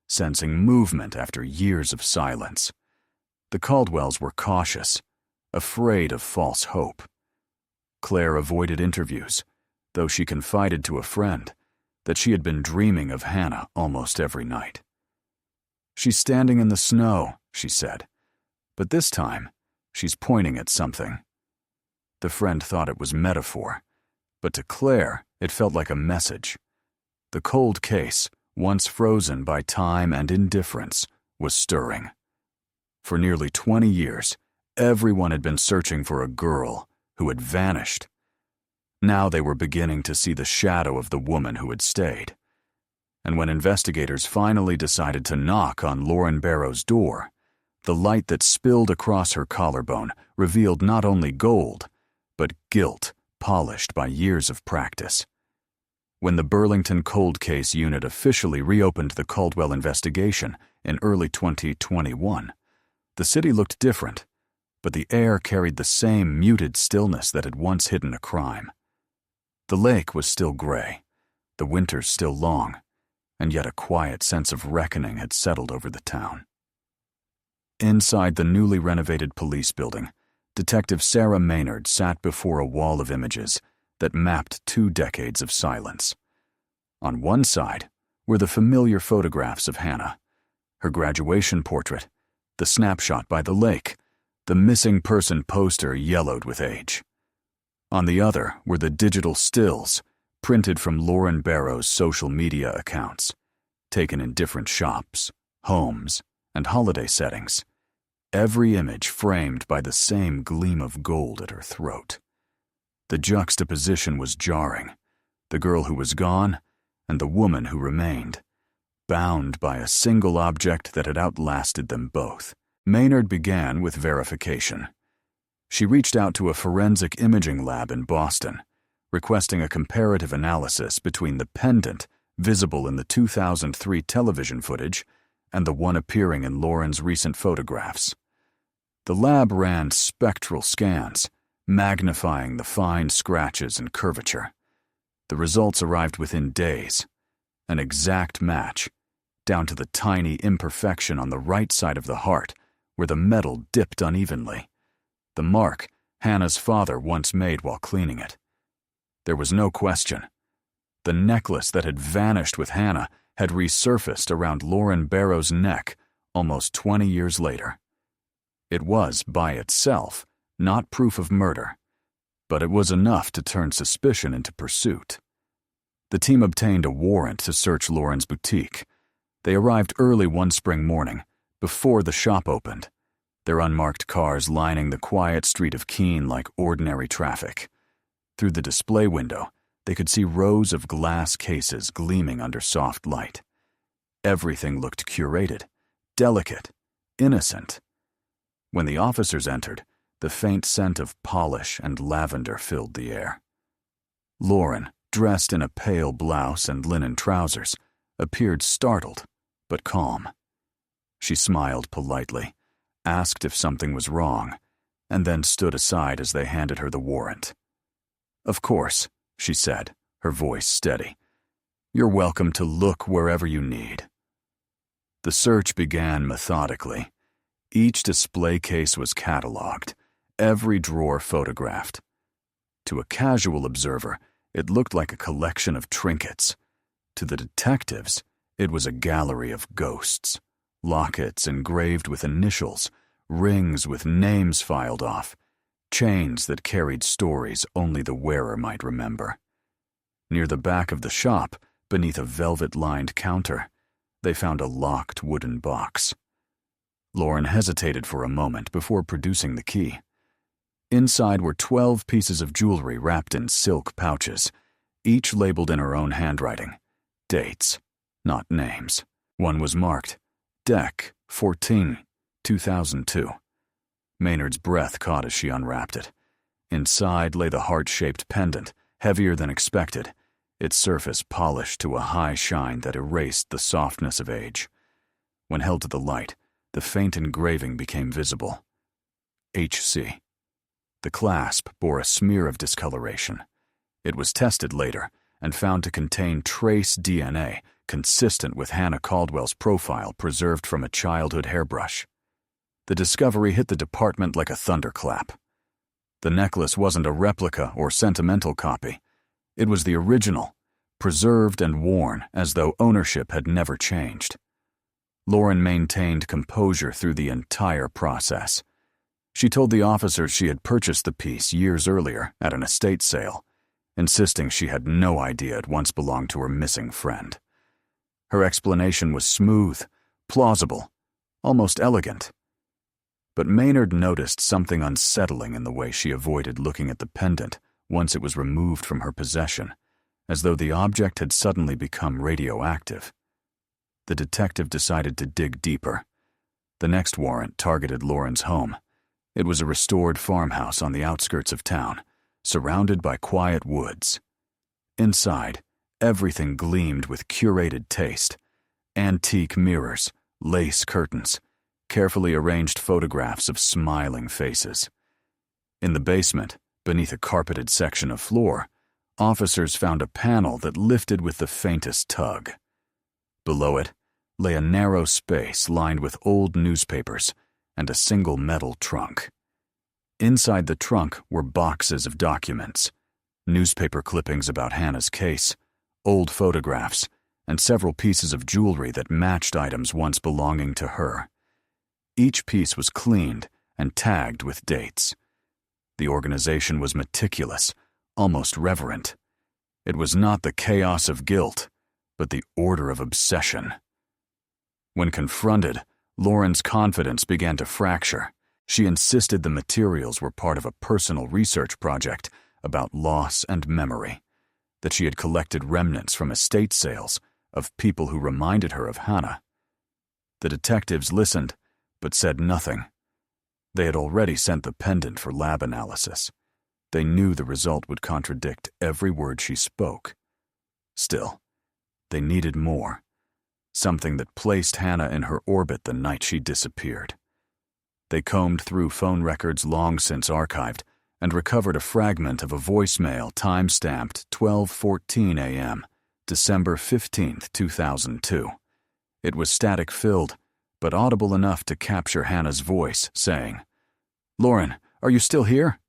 sensing movement after years of silence. The Caldwells were cautious, afraid of false hope. Claire avoided interviews, though she confided to a friend that she had been dreaming of Hannah almost every night. "She's standing in the snow," she said, "but this time she's pointing at something." The friend thought it was metaphor, but to Claire it felt like a message. The cold case, once frozen by time and indifference, was stirring. For nearly 20 years, everyone had been searching for a girl who had vanished. Now they were beginning to see the shadow of the woman who had stayed. And when investigators finally decided to knock on Lauren Barrow's door, the light that spilled across her collarbone revealed not only gold, but guilt polished by years of practice. When the Burlington Cold Case Unit officially reopened the Caldwell investigation in early 2021, the city looked different, but the air carried the same muted stillness that had once hidden a crime. The lake was still gray, the winters still long, and yet a quiet sense of reckoning had settled over the town. Inside the newly renovated police building, Detective Sarah Maynard sat before a wall of images that mapped 2 decades of silence. On one side were the familiar photographs of Hannah, her graduation portrait, the snapshot by the lake, the missing person poster yellowed with age. On the other were the digital stills, printed from Lauren Barrow's social media accounts, taken in different shops, homes, and holiday settings, every image framed by the same gleam of gold at her throat. The juxtaposition was jarring, the girl who was gone and the woman who remained, bound by a single object that had outlasted them both. Maynard began with verification. She reached out to a forensic imaging lab in Boston, requesting a comparative analysis between the pendant visible in the 2003 television footage and the one appearing in Lauren's recent photographs. The lab ran spectral scans, magnifying the fine scratches and curvature. The results arrived within days, an exact match, down to the tiny imperfection on the right side of the heart where the metal dipped unevenly, the mark Hannah's father once made while cleaning it. There was no question. The necklace that had vanished with Hannah had resurfaced around Lauren Barrow's neck almost 20 years later. It was, by itself, not proof of murder, but it was enough to turn suspicion into pursuit. The team obtained a warrant to search Lauren's boutique. They arrived early one spring morning, before the shop opened, their unmarked cars lining the quiet street of Keene like ordinary traffic. Through the display window, They could see rows of glass cases gleaming under soft light. Everything looked curated, delicate, innocent. When the officers entered, the faint scent of polish and lavender filled the air. Lauren, dressed in a pale blouse and linen trousers, appeared startled but calm. She smiled politely, asked if something was wrong, and then stood aside as they handed her the warrant. "Of course," she said, her voice steady. "You're welcome to look wherever you need." The search began methodically. Each display case was catalogued, every drawer photographed. To a casual observer, it looked like a collection of trinkets. To the detectives, it was a gallery of ghosts, lockets engraved with initials, rings with names filed off, chains that carried stories only the wearer might remember. Near the back of the shop, beneath a velvet-lined counter, they found a locked wooden box. Lauren hesitated for a moment before producing the key. Inside were 12 pieces of jewelry wrapped in silk pouches, each labeled in her own handwriting. Dates, not names. One was marked, Deck 14, 2002. Maynard's breath caught as she unwrapped it. Inside lay the heart-shaped pendant, heavier than expected, its surface polished to a high shine that erased the softness of age. When held to the light, the faint engraving became visible. HC. The clasp bore a smear of discoloration. It was tested later and found to contain trace DNA consistent with Hannah Caldwell's profile preserved from a childhood hairbrush. The discovery hit the department like a thunderclap. The necklace wasn't a replica or sentimental copy. It was the original, preserved and worn as though ownership had never changed. Lauren maintained composure through the entire process. She told the officers she had purchased the piece years earlier at an estate sale, insisting she had no idea it once belonged to her missing friend. Her explanation was smooth, plausible, almost elegant. But Maynard noticed something unsettling in the way she avoided looking at the pendant once it was removed from her possession, as though the object had suddenly become radioactive. The detective decided to dig deeper. The next warrant targeted Lauren's home. It was a restored farmhouse on the outskirts of town, surrounded by quiet woods. Inside, everything gleamed with curated taste. Antique mirrors, lace curtains, carefully arranged photographs of smiling faces. In the basement, beneath a carpeted section of floor, officers found a panel that lifted with the faintest tug. Below it lay a narrow space lined with old newspapers and a single metal trunk. Inside the trunk were boxes of documents, newspaper clippings about Hannah's case, old photographs, and several pieces of jewelry that matched items once belonging to her. Each piece was cleaned and tagged with dates. The organization was meticulous, almost reverent. It was not the chaos of guilt, but the order of obsession. When confronted, Lauren's confidence began to fracture. She insisted the materials were part of a personal research project about loss and memory, that she had collected remnants from estate sales of people who reminded her of Hannah. The detectives listened, but said nothing. They had already sent the pendant for lab analysis. They knew the result would contradict every word she spoke. Still, they needed more. Something that placed Hannah in her orbit the night she disappeared. They combed through phone records long since archived and recovered a fragment of a voicemail time-stamped 12:14 a.m., December 15, 2002. It was static-filled, but audible enough to capture Hannah's voice, saying, "Lauren, are you still here?"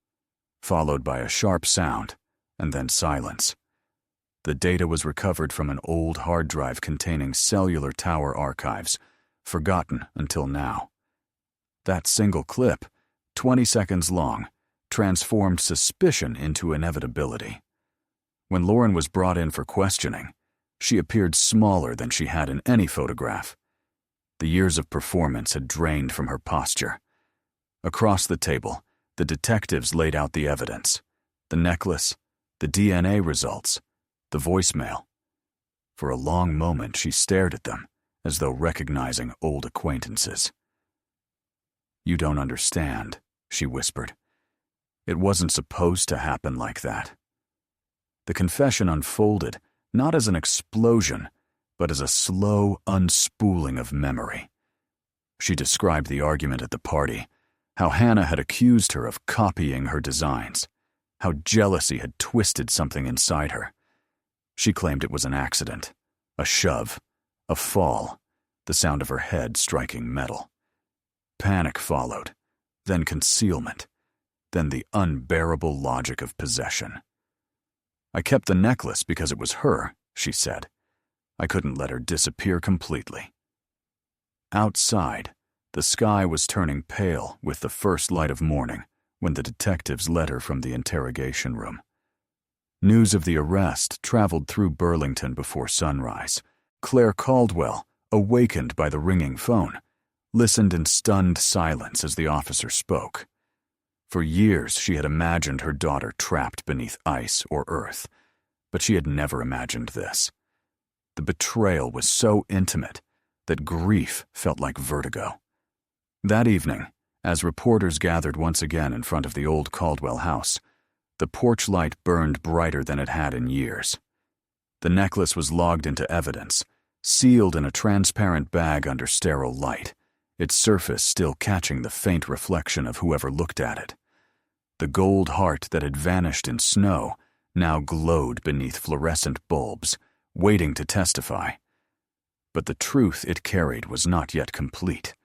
Followed by a sharp sound, and then silence. The data was recovered from an old hard drive containing cellular tower archives, forgotten until now. That single clip, 20 seconds long, transformed suspicion into inevitability. When Lauren was brought in for questioning, she appeared smaller than she had in any photograph. The years of performance had drained from her posture. Across the table, the detectives laid out the evidence: the necklace, the DNA results, the voicemail. For a long moment she stared at them, as though recognizing old acquaintances. "You don't understand," she whispered. "It wasn't supposed to happen like that." The confession unfolded, not as an explosion, but as a slow unspooling of memory. She described the argument at the party, how Hannah had accused her of copying her designs, how jealousy had twisted something inside her. She claimed it was an accident, a shove, a fall, the sound of her head striking metal. Panic followed, then concealment, then the unbearable logic of possession. "I kept the necklace because it was her," she said. "I couldn't let her disappear completely." Outside, the sky was turning pale with the first light of morning when the detectives led her from the interrogation room. News of the arrest traveled through Burlington before sunrise. Claire Caldwell, awakened by the ringing phone, listened in stunned silence as the officer spoke. For years she had imagined her daughter trapped beneath ice or earth, but she had never imagined this. The betrayal was so intimate that grief felt like vertigo. That evening, as reporters gathered once again in front of the old Caldwell house, the porch light burned brighter than it had in years. The necklace was logged into evidence, sealed in a transparent bag under sterile light, its surface still catching the faint reflection of whoever looked at it. The gold heart that had vanished in snow now glowed beneath fluorescent bulbs, waiting to testify. But the truth it carried was not yet complete,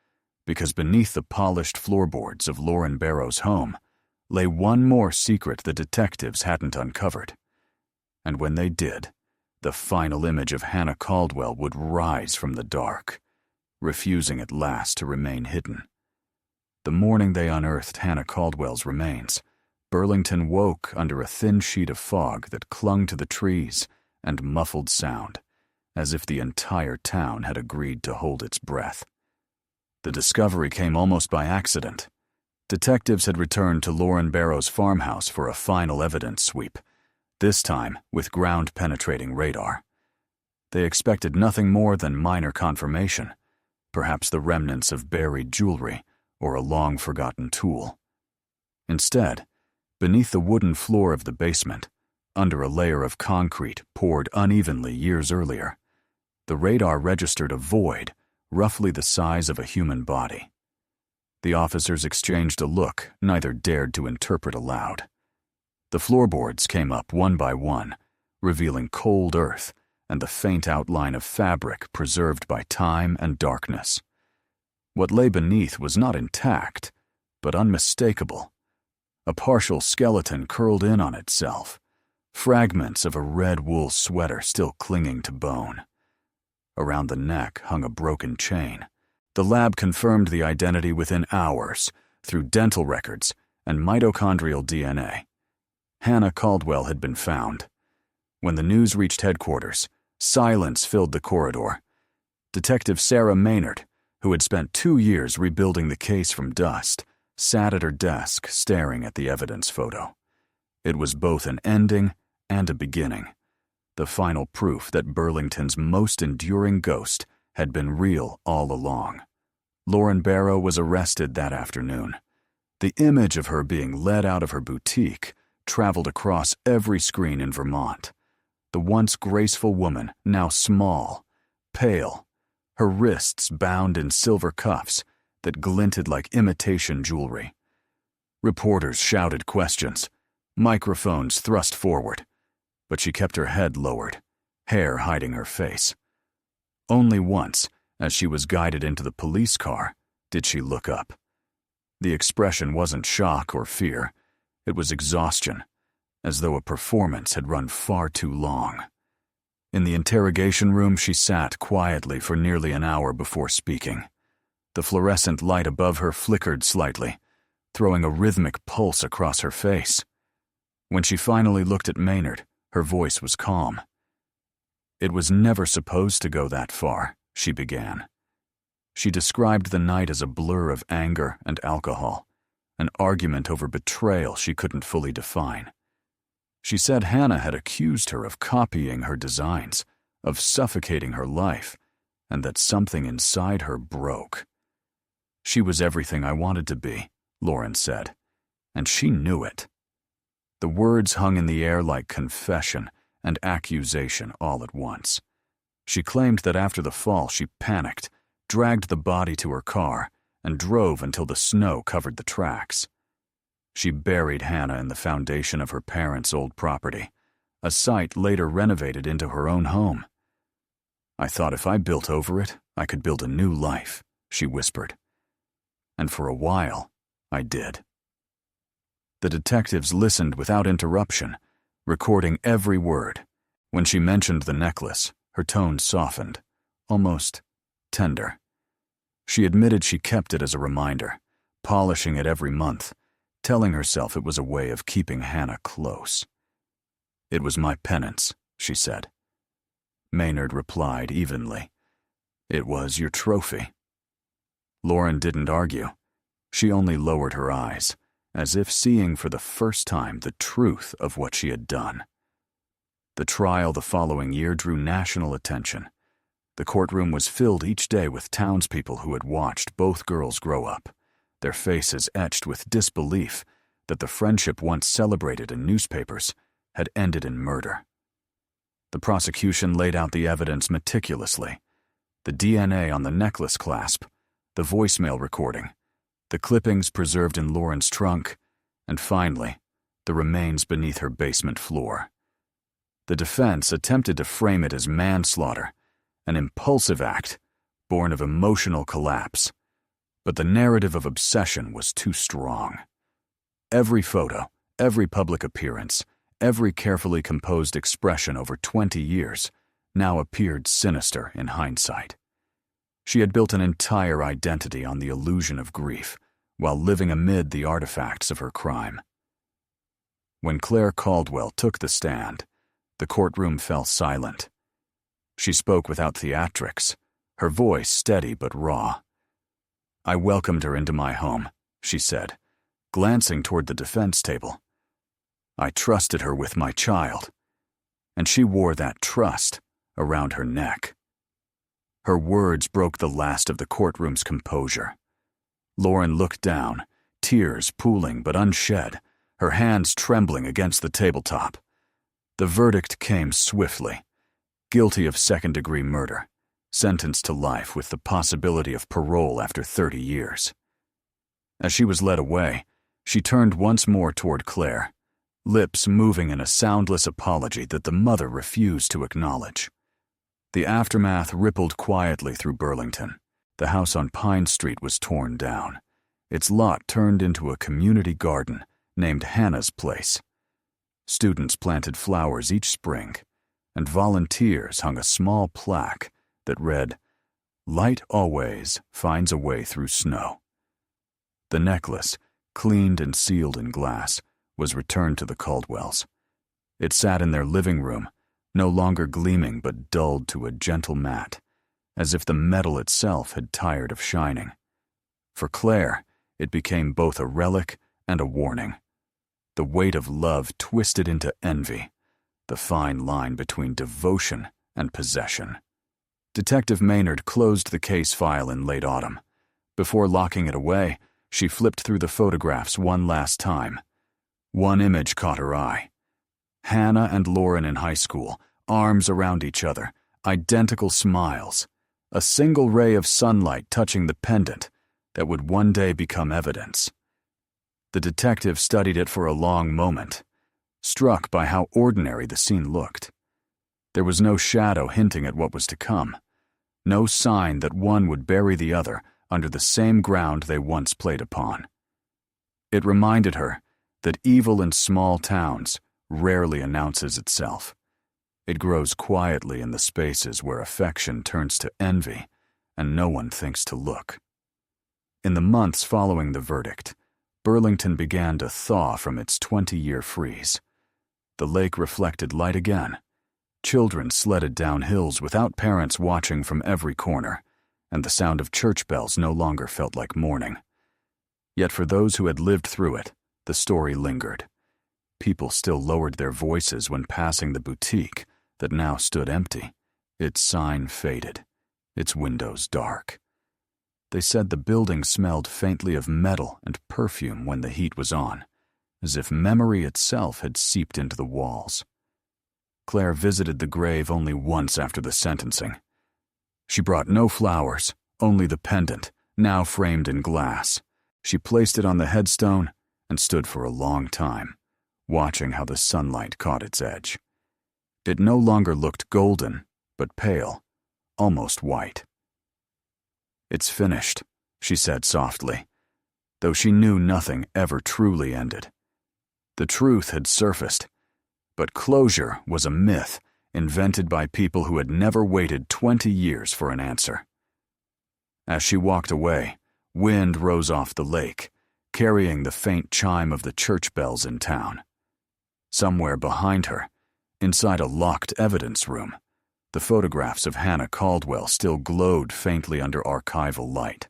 because beneath the polished floorboards of Lauren Barrow's home lay one more secret the detectives hadn't uncovered. And when they did, the final image of Hannah Caldwell would rise from the dark, refusing at last to remain hidden. The morning they unearthed Hannah Caldwell's remains, Burlington woke under a thin sheet of fog that clung to the trees and muffled sound, as if the entire town had agreed to hold its breath. The discovery came almost by accident. Detectives had returned to Lauren Barrow's farmhouse for a final evidence sweep, this time with ground-penetrating radar. They expected nothing more than minor confirmation, perhaps the remnants of buried jewelry or a long-forgotten tool. Instead, beneath the wooden floor of the basement, under a layer of concrete poured unevenly years earlier, the radar registered a void roughly the size of a human body. The officers exchanged a look neither dared to interpret aloud. The floorboards came up one by one, revealing cold earth and the faint outline of fabric preserved by time and darkness. What lay beneath was not intact, but unmistakable. A partial skeleton curled in on itself, fragments of a red wool sweater still clinging to bone. Around the neck hung a broken chain. The lab confirmed the identity within hours through dental records and mitochondrial DNA. Hannah Caldwell had been found. When the news reached headquarters, silence filled the corridor. Detective Sarah Maynard, who had spent 2 years rebuilding the case from dust, sat at her desk staring at the evidence photo. It was both an ending and a beginning, the final proof that Burlington's most enduring ghost had been real all along. Lauren Barrow was arrested that afternoon. The image of her being led out of her boutique traveled across every screen in Vermont. The once graceful woman, now small, pale, her wrists bound in silver cuffs that glinted like imitation jewelry. Reporters shouted questions, microphones thrust forward, but she kept her head lowered, hair hiding her face. Only once, as she was guided into the police car, did she look up. The expression wasn't shock or fear, it was exhaustion, as though a performance had run far too long. In the interrogation room, she sat quietly for nearly an hour before speaking. The fluorescent light above her flickered slightly, throwing a rhythmic pulse across her face. When she finally looked at Maynard, her voice was calm. "It was never supposed to go that far," she began. She described the night as a blur of anger and alcohol, an argument over betrayal she couldn't fully define. She said Hannah had accused her of copying her designs, of suffocating her life, and that something inside her broke. She was everything I wanted to be, Lauren said, and she knew it. The words hung in the air like confession and accusation all at once. She claimed that after the fall she panicked, dragged the body to her car, and drove until the snow covered the tracks. She buried Hannah in the foundation of her parents' old property, a site later renovated into her own home. I thought if I built over it, I could build a new life, she whispered. And for a while, I did. The detectives listened without interruption, recording every word. When she mentioned the necklace, her tone softened, almost tender. She admitted she kept it as a reminder, polishing it every month, telling herself it was a way of keeping Hannah close. It was my penance, she said. Maynard replied evenly. It was your trophy. Lauren didn't argue. She only lowered her eyes, as if seeing for the first time the truth of what she had done. The trial the following year drew national attention. The courtroom was filled each day with townspeople who had watched both girls grow up, their faces etched with disbelief that the friendship once celebrated in newspapers had ended in murder. The prosecution laid out the evidence meticulously: the DNA on the necklace clasp, the voicemail recording, the clippings preserved in Lauren's trunk, and finally, the remains beneath her basement floor. The defense attempted to frame it as manslaughter, an impulsive act born of emotional collapse, but the narrative of obsession was too strong. Every photo, every public appearance, every carefully composed expression over 20 years now appeared sinister in hindsight. She had built an entire identity on the illusion of grief, while living amid the artifacts of her crime. When Claire Caldwell took the stand, the courtroom fell silent. She spoke without theatrics, her voice steady but raw. I welcomed her into my home, she said, glancing toward the defense table. I trusted her with my child, and she wore that trust around her neck. Her words broke the last of the courtroom's composure. Lauren looked down, tears pooling but unshed, her hands trembling against the tabletop. The verdict came swiftly. Guilty of second-degree murder, sentenced to life with the possibility of parole after 30 years. As she was led away, she turned once more toward Claire, lips moving in a soundless apology that the mother refused to acknowledge. The aftermath rippled quietly through Burlington. The house on Pine Street was torn down, its lot turned into a community garden named Hannah's Place. Students planted flowers each spring, and volunteers hung a small plaque that read, "Light always finds a way through snow." The necklace, cleaned and sealed in glass, was returned to the Caldwells. It sat in their living room, no longer gleaming but dulled to a gentle matte, as if the metal itself had tired of shining. For Claire, it became both a relic and a warning. The weight of love twisted into envy, the fine line between devotion and possession. Detective Maynard closed the case file in late autumn. Before locking it away, she flipped through the photographs one last time. One image caught her eye. Hannah and Lauren in high school, arms around each other, identical smiles, a single ray of sunlight touching the pendant that would one day become evidence. The detective studied it for a long moment, struck by how ordinary the scene looked. There was no shadow hinting at what was to come, no sign that one would bury the other under the same ground they once played upon. It reminded her that evil in small towns rarely announces itself. It grows quietly in the spaces where affection turns to envy and no one thinks to look. In the months following the verdict, Burlington began to thaw from its 20-year freeze. The lake reflected light again. Children sledded down hills without parents watching from every corner, and the sound of church bells no longer felt like mourning. Yet for those who had lived through it, the story lingered. people still lowered their voices when passing the boutique that now stood empty, its sign faded, its windows dark. They said the building smelled faintly of metal and perfume when the heat was on, as if memory itself had seeped into the walls. Claire visited the grave only once after the sentencing. She brought no flowers, only the pendant, now framed in glass. She placed it on the headstone and stood for a long time, watching how the sunlight caught its edge. It no longer looked golden, but pale, almost white. "It's finished," she said softly, though she knew nothing ever truly ended. The truth had surfaced, but closure was a myth invented by people who had never waited 20 years for an answer. As she walked away, wind rose off the lake, carrying the faint chime of the church bells in town. Somewhere behind her, inside a locked evidence room, the photographs of Hannah Caldwell still glowed faintly under archival light,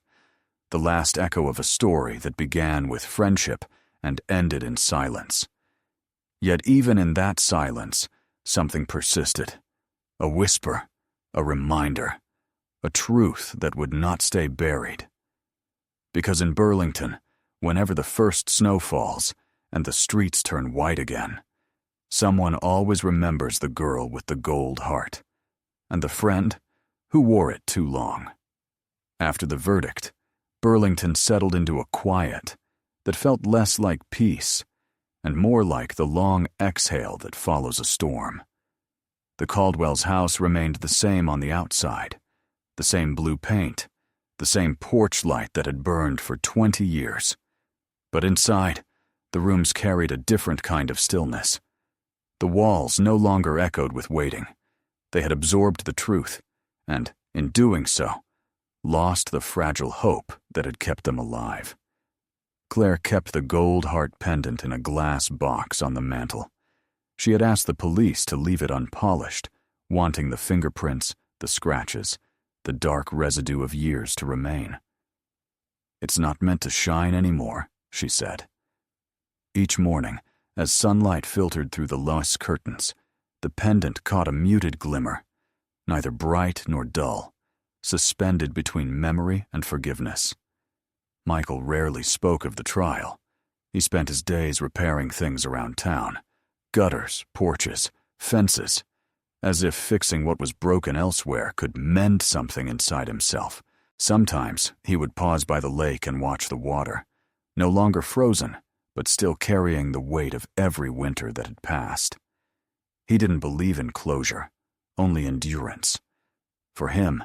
the last echo of a story that began with friendship and ended in silence. Yet even in that silence, something persisted, a whisper, a reminder, a truth that would not stay buried. Because in Burlington, whenever the first snow falls and the streets turn white again, someone always remembers the girl with the gold heart, and the friend who wore it too long. After the verdict, Burlington settled into a quiet that felt less like peace and more like the long exhale that follows a storm. The Caldwell's house remained the same on the outside, the same blue paint, the same porch light that had burned for 20 years. But inside, the rooms carried a different kind of stillness. The walls no longer echoed with waiting. They had absorbed the truth, and, in doing so, lost the fragile hope that had kept them alive. Claire kept the gold heart pendant in a glass box on the mantel. She had asked the police to leave it unpolished, wanting the fingerprints, the scratches, the dark residue of years to remain. "It's not meant to shine anymore," she said. Each morning, as sunlight filtered through the lace curtains, the pendant caught a muted glimmer, neither bright nor dull, suspended between memory and forgiveness. Michael rarely spoke of the trial. He spent his days repairing things around town, gutters, porches, fences, as if fixing what was broken elsewhere could mend something inside himself. Sometimes he would pause by the lake and watch the water, no longer frozen, but still carrying the weight of every winter that had passed. He didn't believe in closure, only endurance. For him,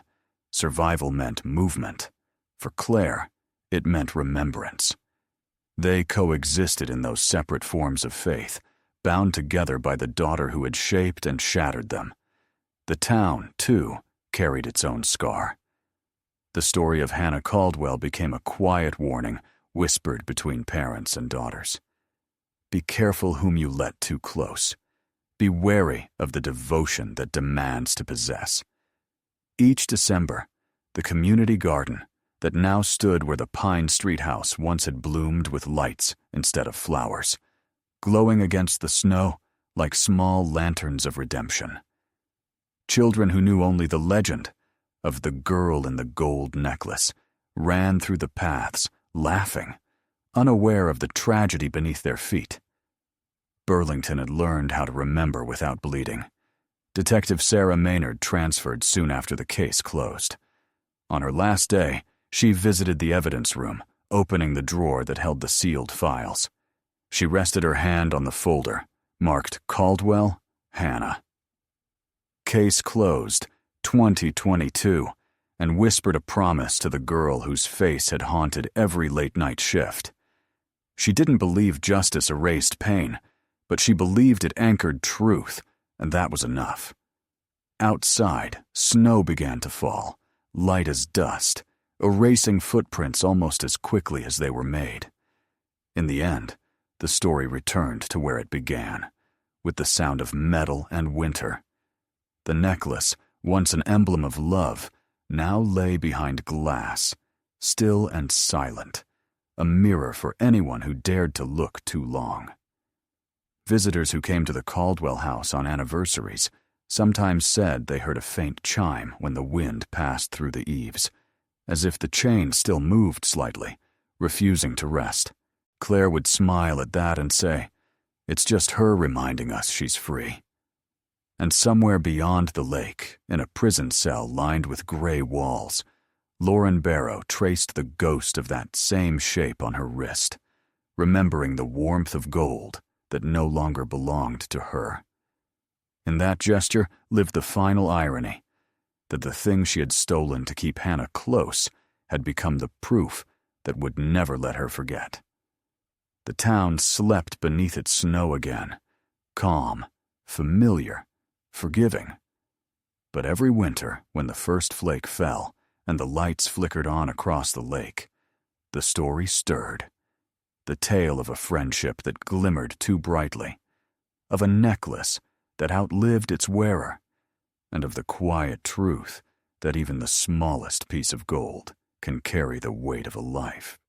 survival meant movement. For Claire, it meant remembrance. They coexisted in those separate forms of faith, bound together by the daughter who had shaped and shattered them. The town, too, carried its own scar. The story of Hannah Caldwell became a quiet warning whispered between parents and daughters. Be careful whom you let too close. Be wary of the devotion that demands to possess. Each December, the community garden that now stood where the Pine Street house once had bloomed with lights instead of flowers, glowing against the snow like small lanterns of redemption. Children who knew only the legend of the girl in the gold necklace ran through the paths, laughing, unaware of the tragedy beneath their feet. Burlington had learned how to remember without bleeding. Detective Sarah Maynard transferred soon after the case closed. On her last day, she visited the evidence room, opening the drawer that held the sealed files. She rested her hand on the folder, marked Caldwell, Hannah. Case closed, 2022, and whispered a promise to the girl whose face had haunted every late-night shift. She didn't believe justice erased pain, but she believed it anchored truth, and that was enough. Outside, snow began to fall, light as dust, erasing footprints almost as quickly as they were made. In the end, the story returned to where it began, with the sound of metal and winter. The necklace, once an emblem of love, now lay behind glass, still and silent, a mirror for anyone who dared to look too long. Visitors who came to the Caldwell house on anniversaries sometimes said they heard a faint chime when the wind passed through the eaves, as if the chain still moved slightly, refusing to rest. Claire would smile at that and say, "It's just her reminding us she's free." And somewhere beyond the lake, in a prison cell lined with gray walls, Lauren Barrow traced the ghost of that same shape on her wrist, remembering the warmth of gold that no longer belonged to her. In that gesture lived the final irony, that the thing she had stolen to keep Hannah close had become the proof that would never let her forget. The town slept beneath its snow again, calm, familiar, forgiving. But every winter, when the first flake fell and the lights flickered on across the lake, the story stirred. The tale of a friendship that glimmered too brightly, of a necklace that outlived its wearer, and of the quiet truth that even the smallest piece of gold can carry the weight of a life.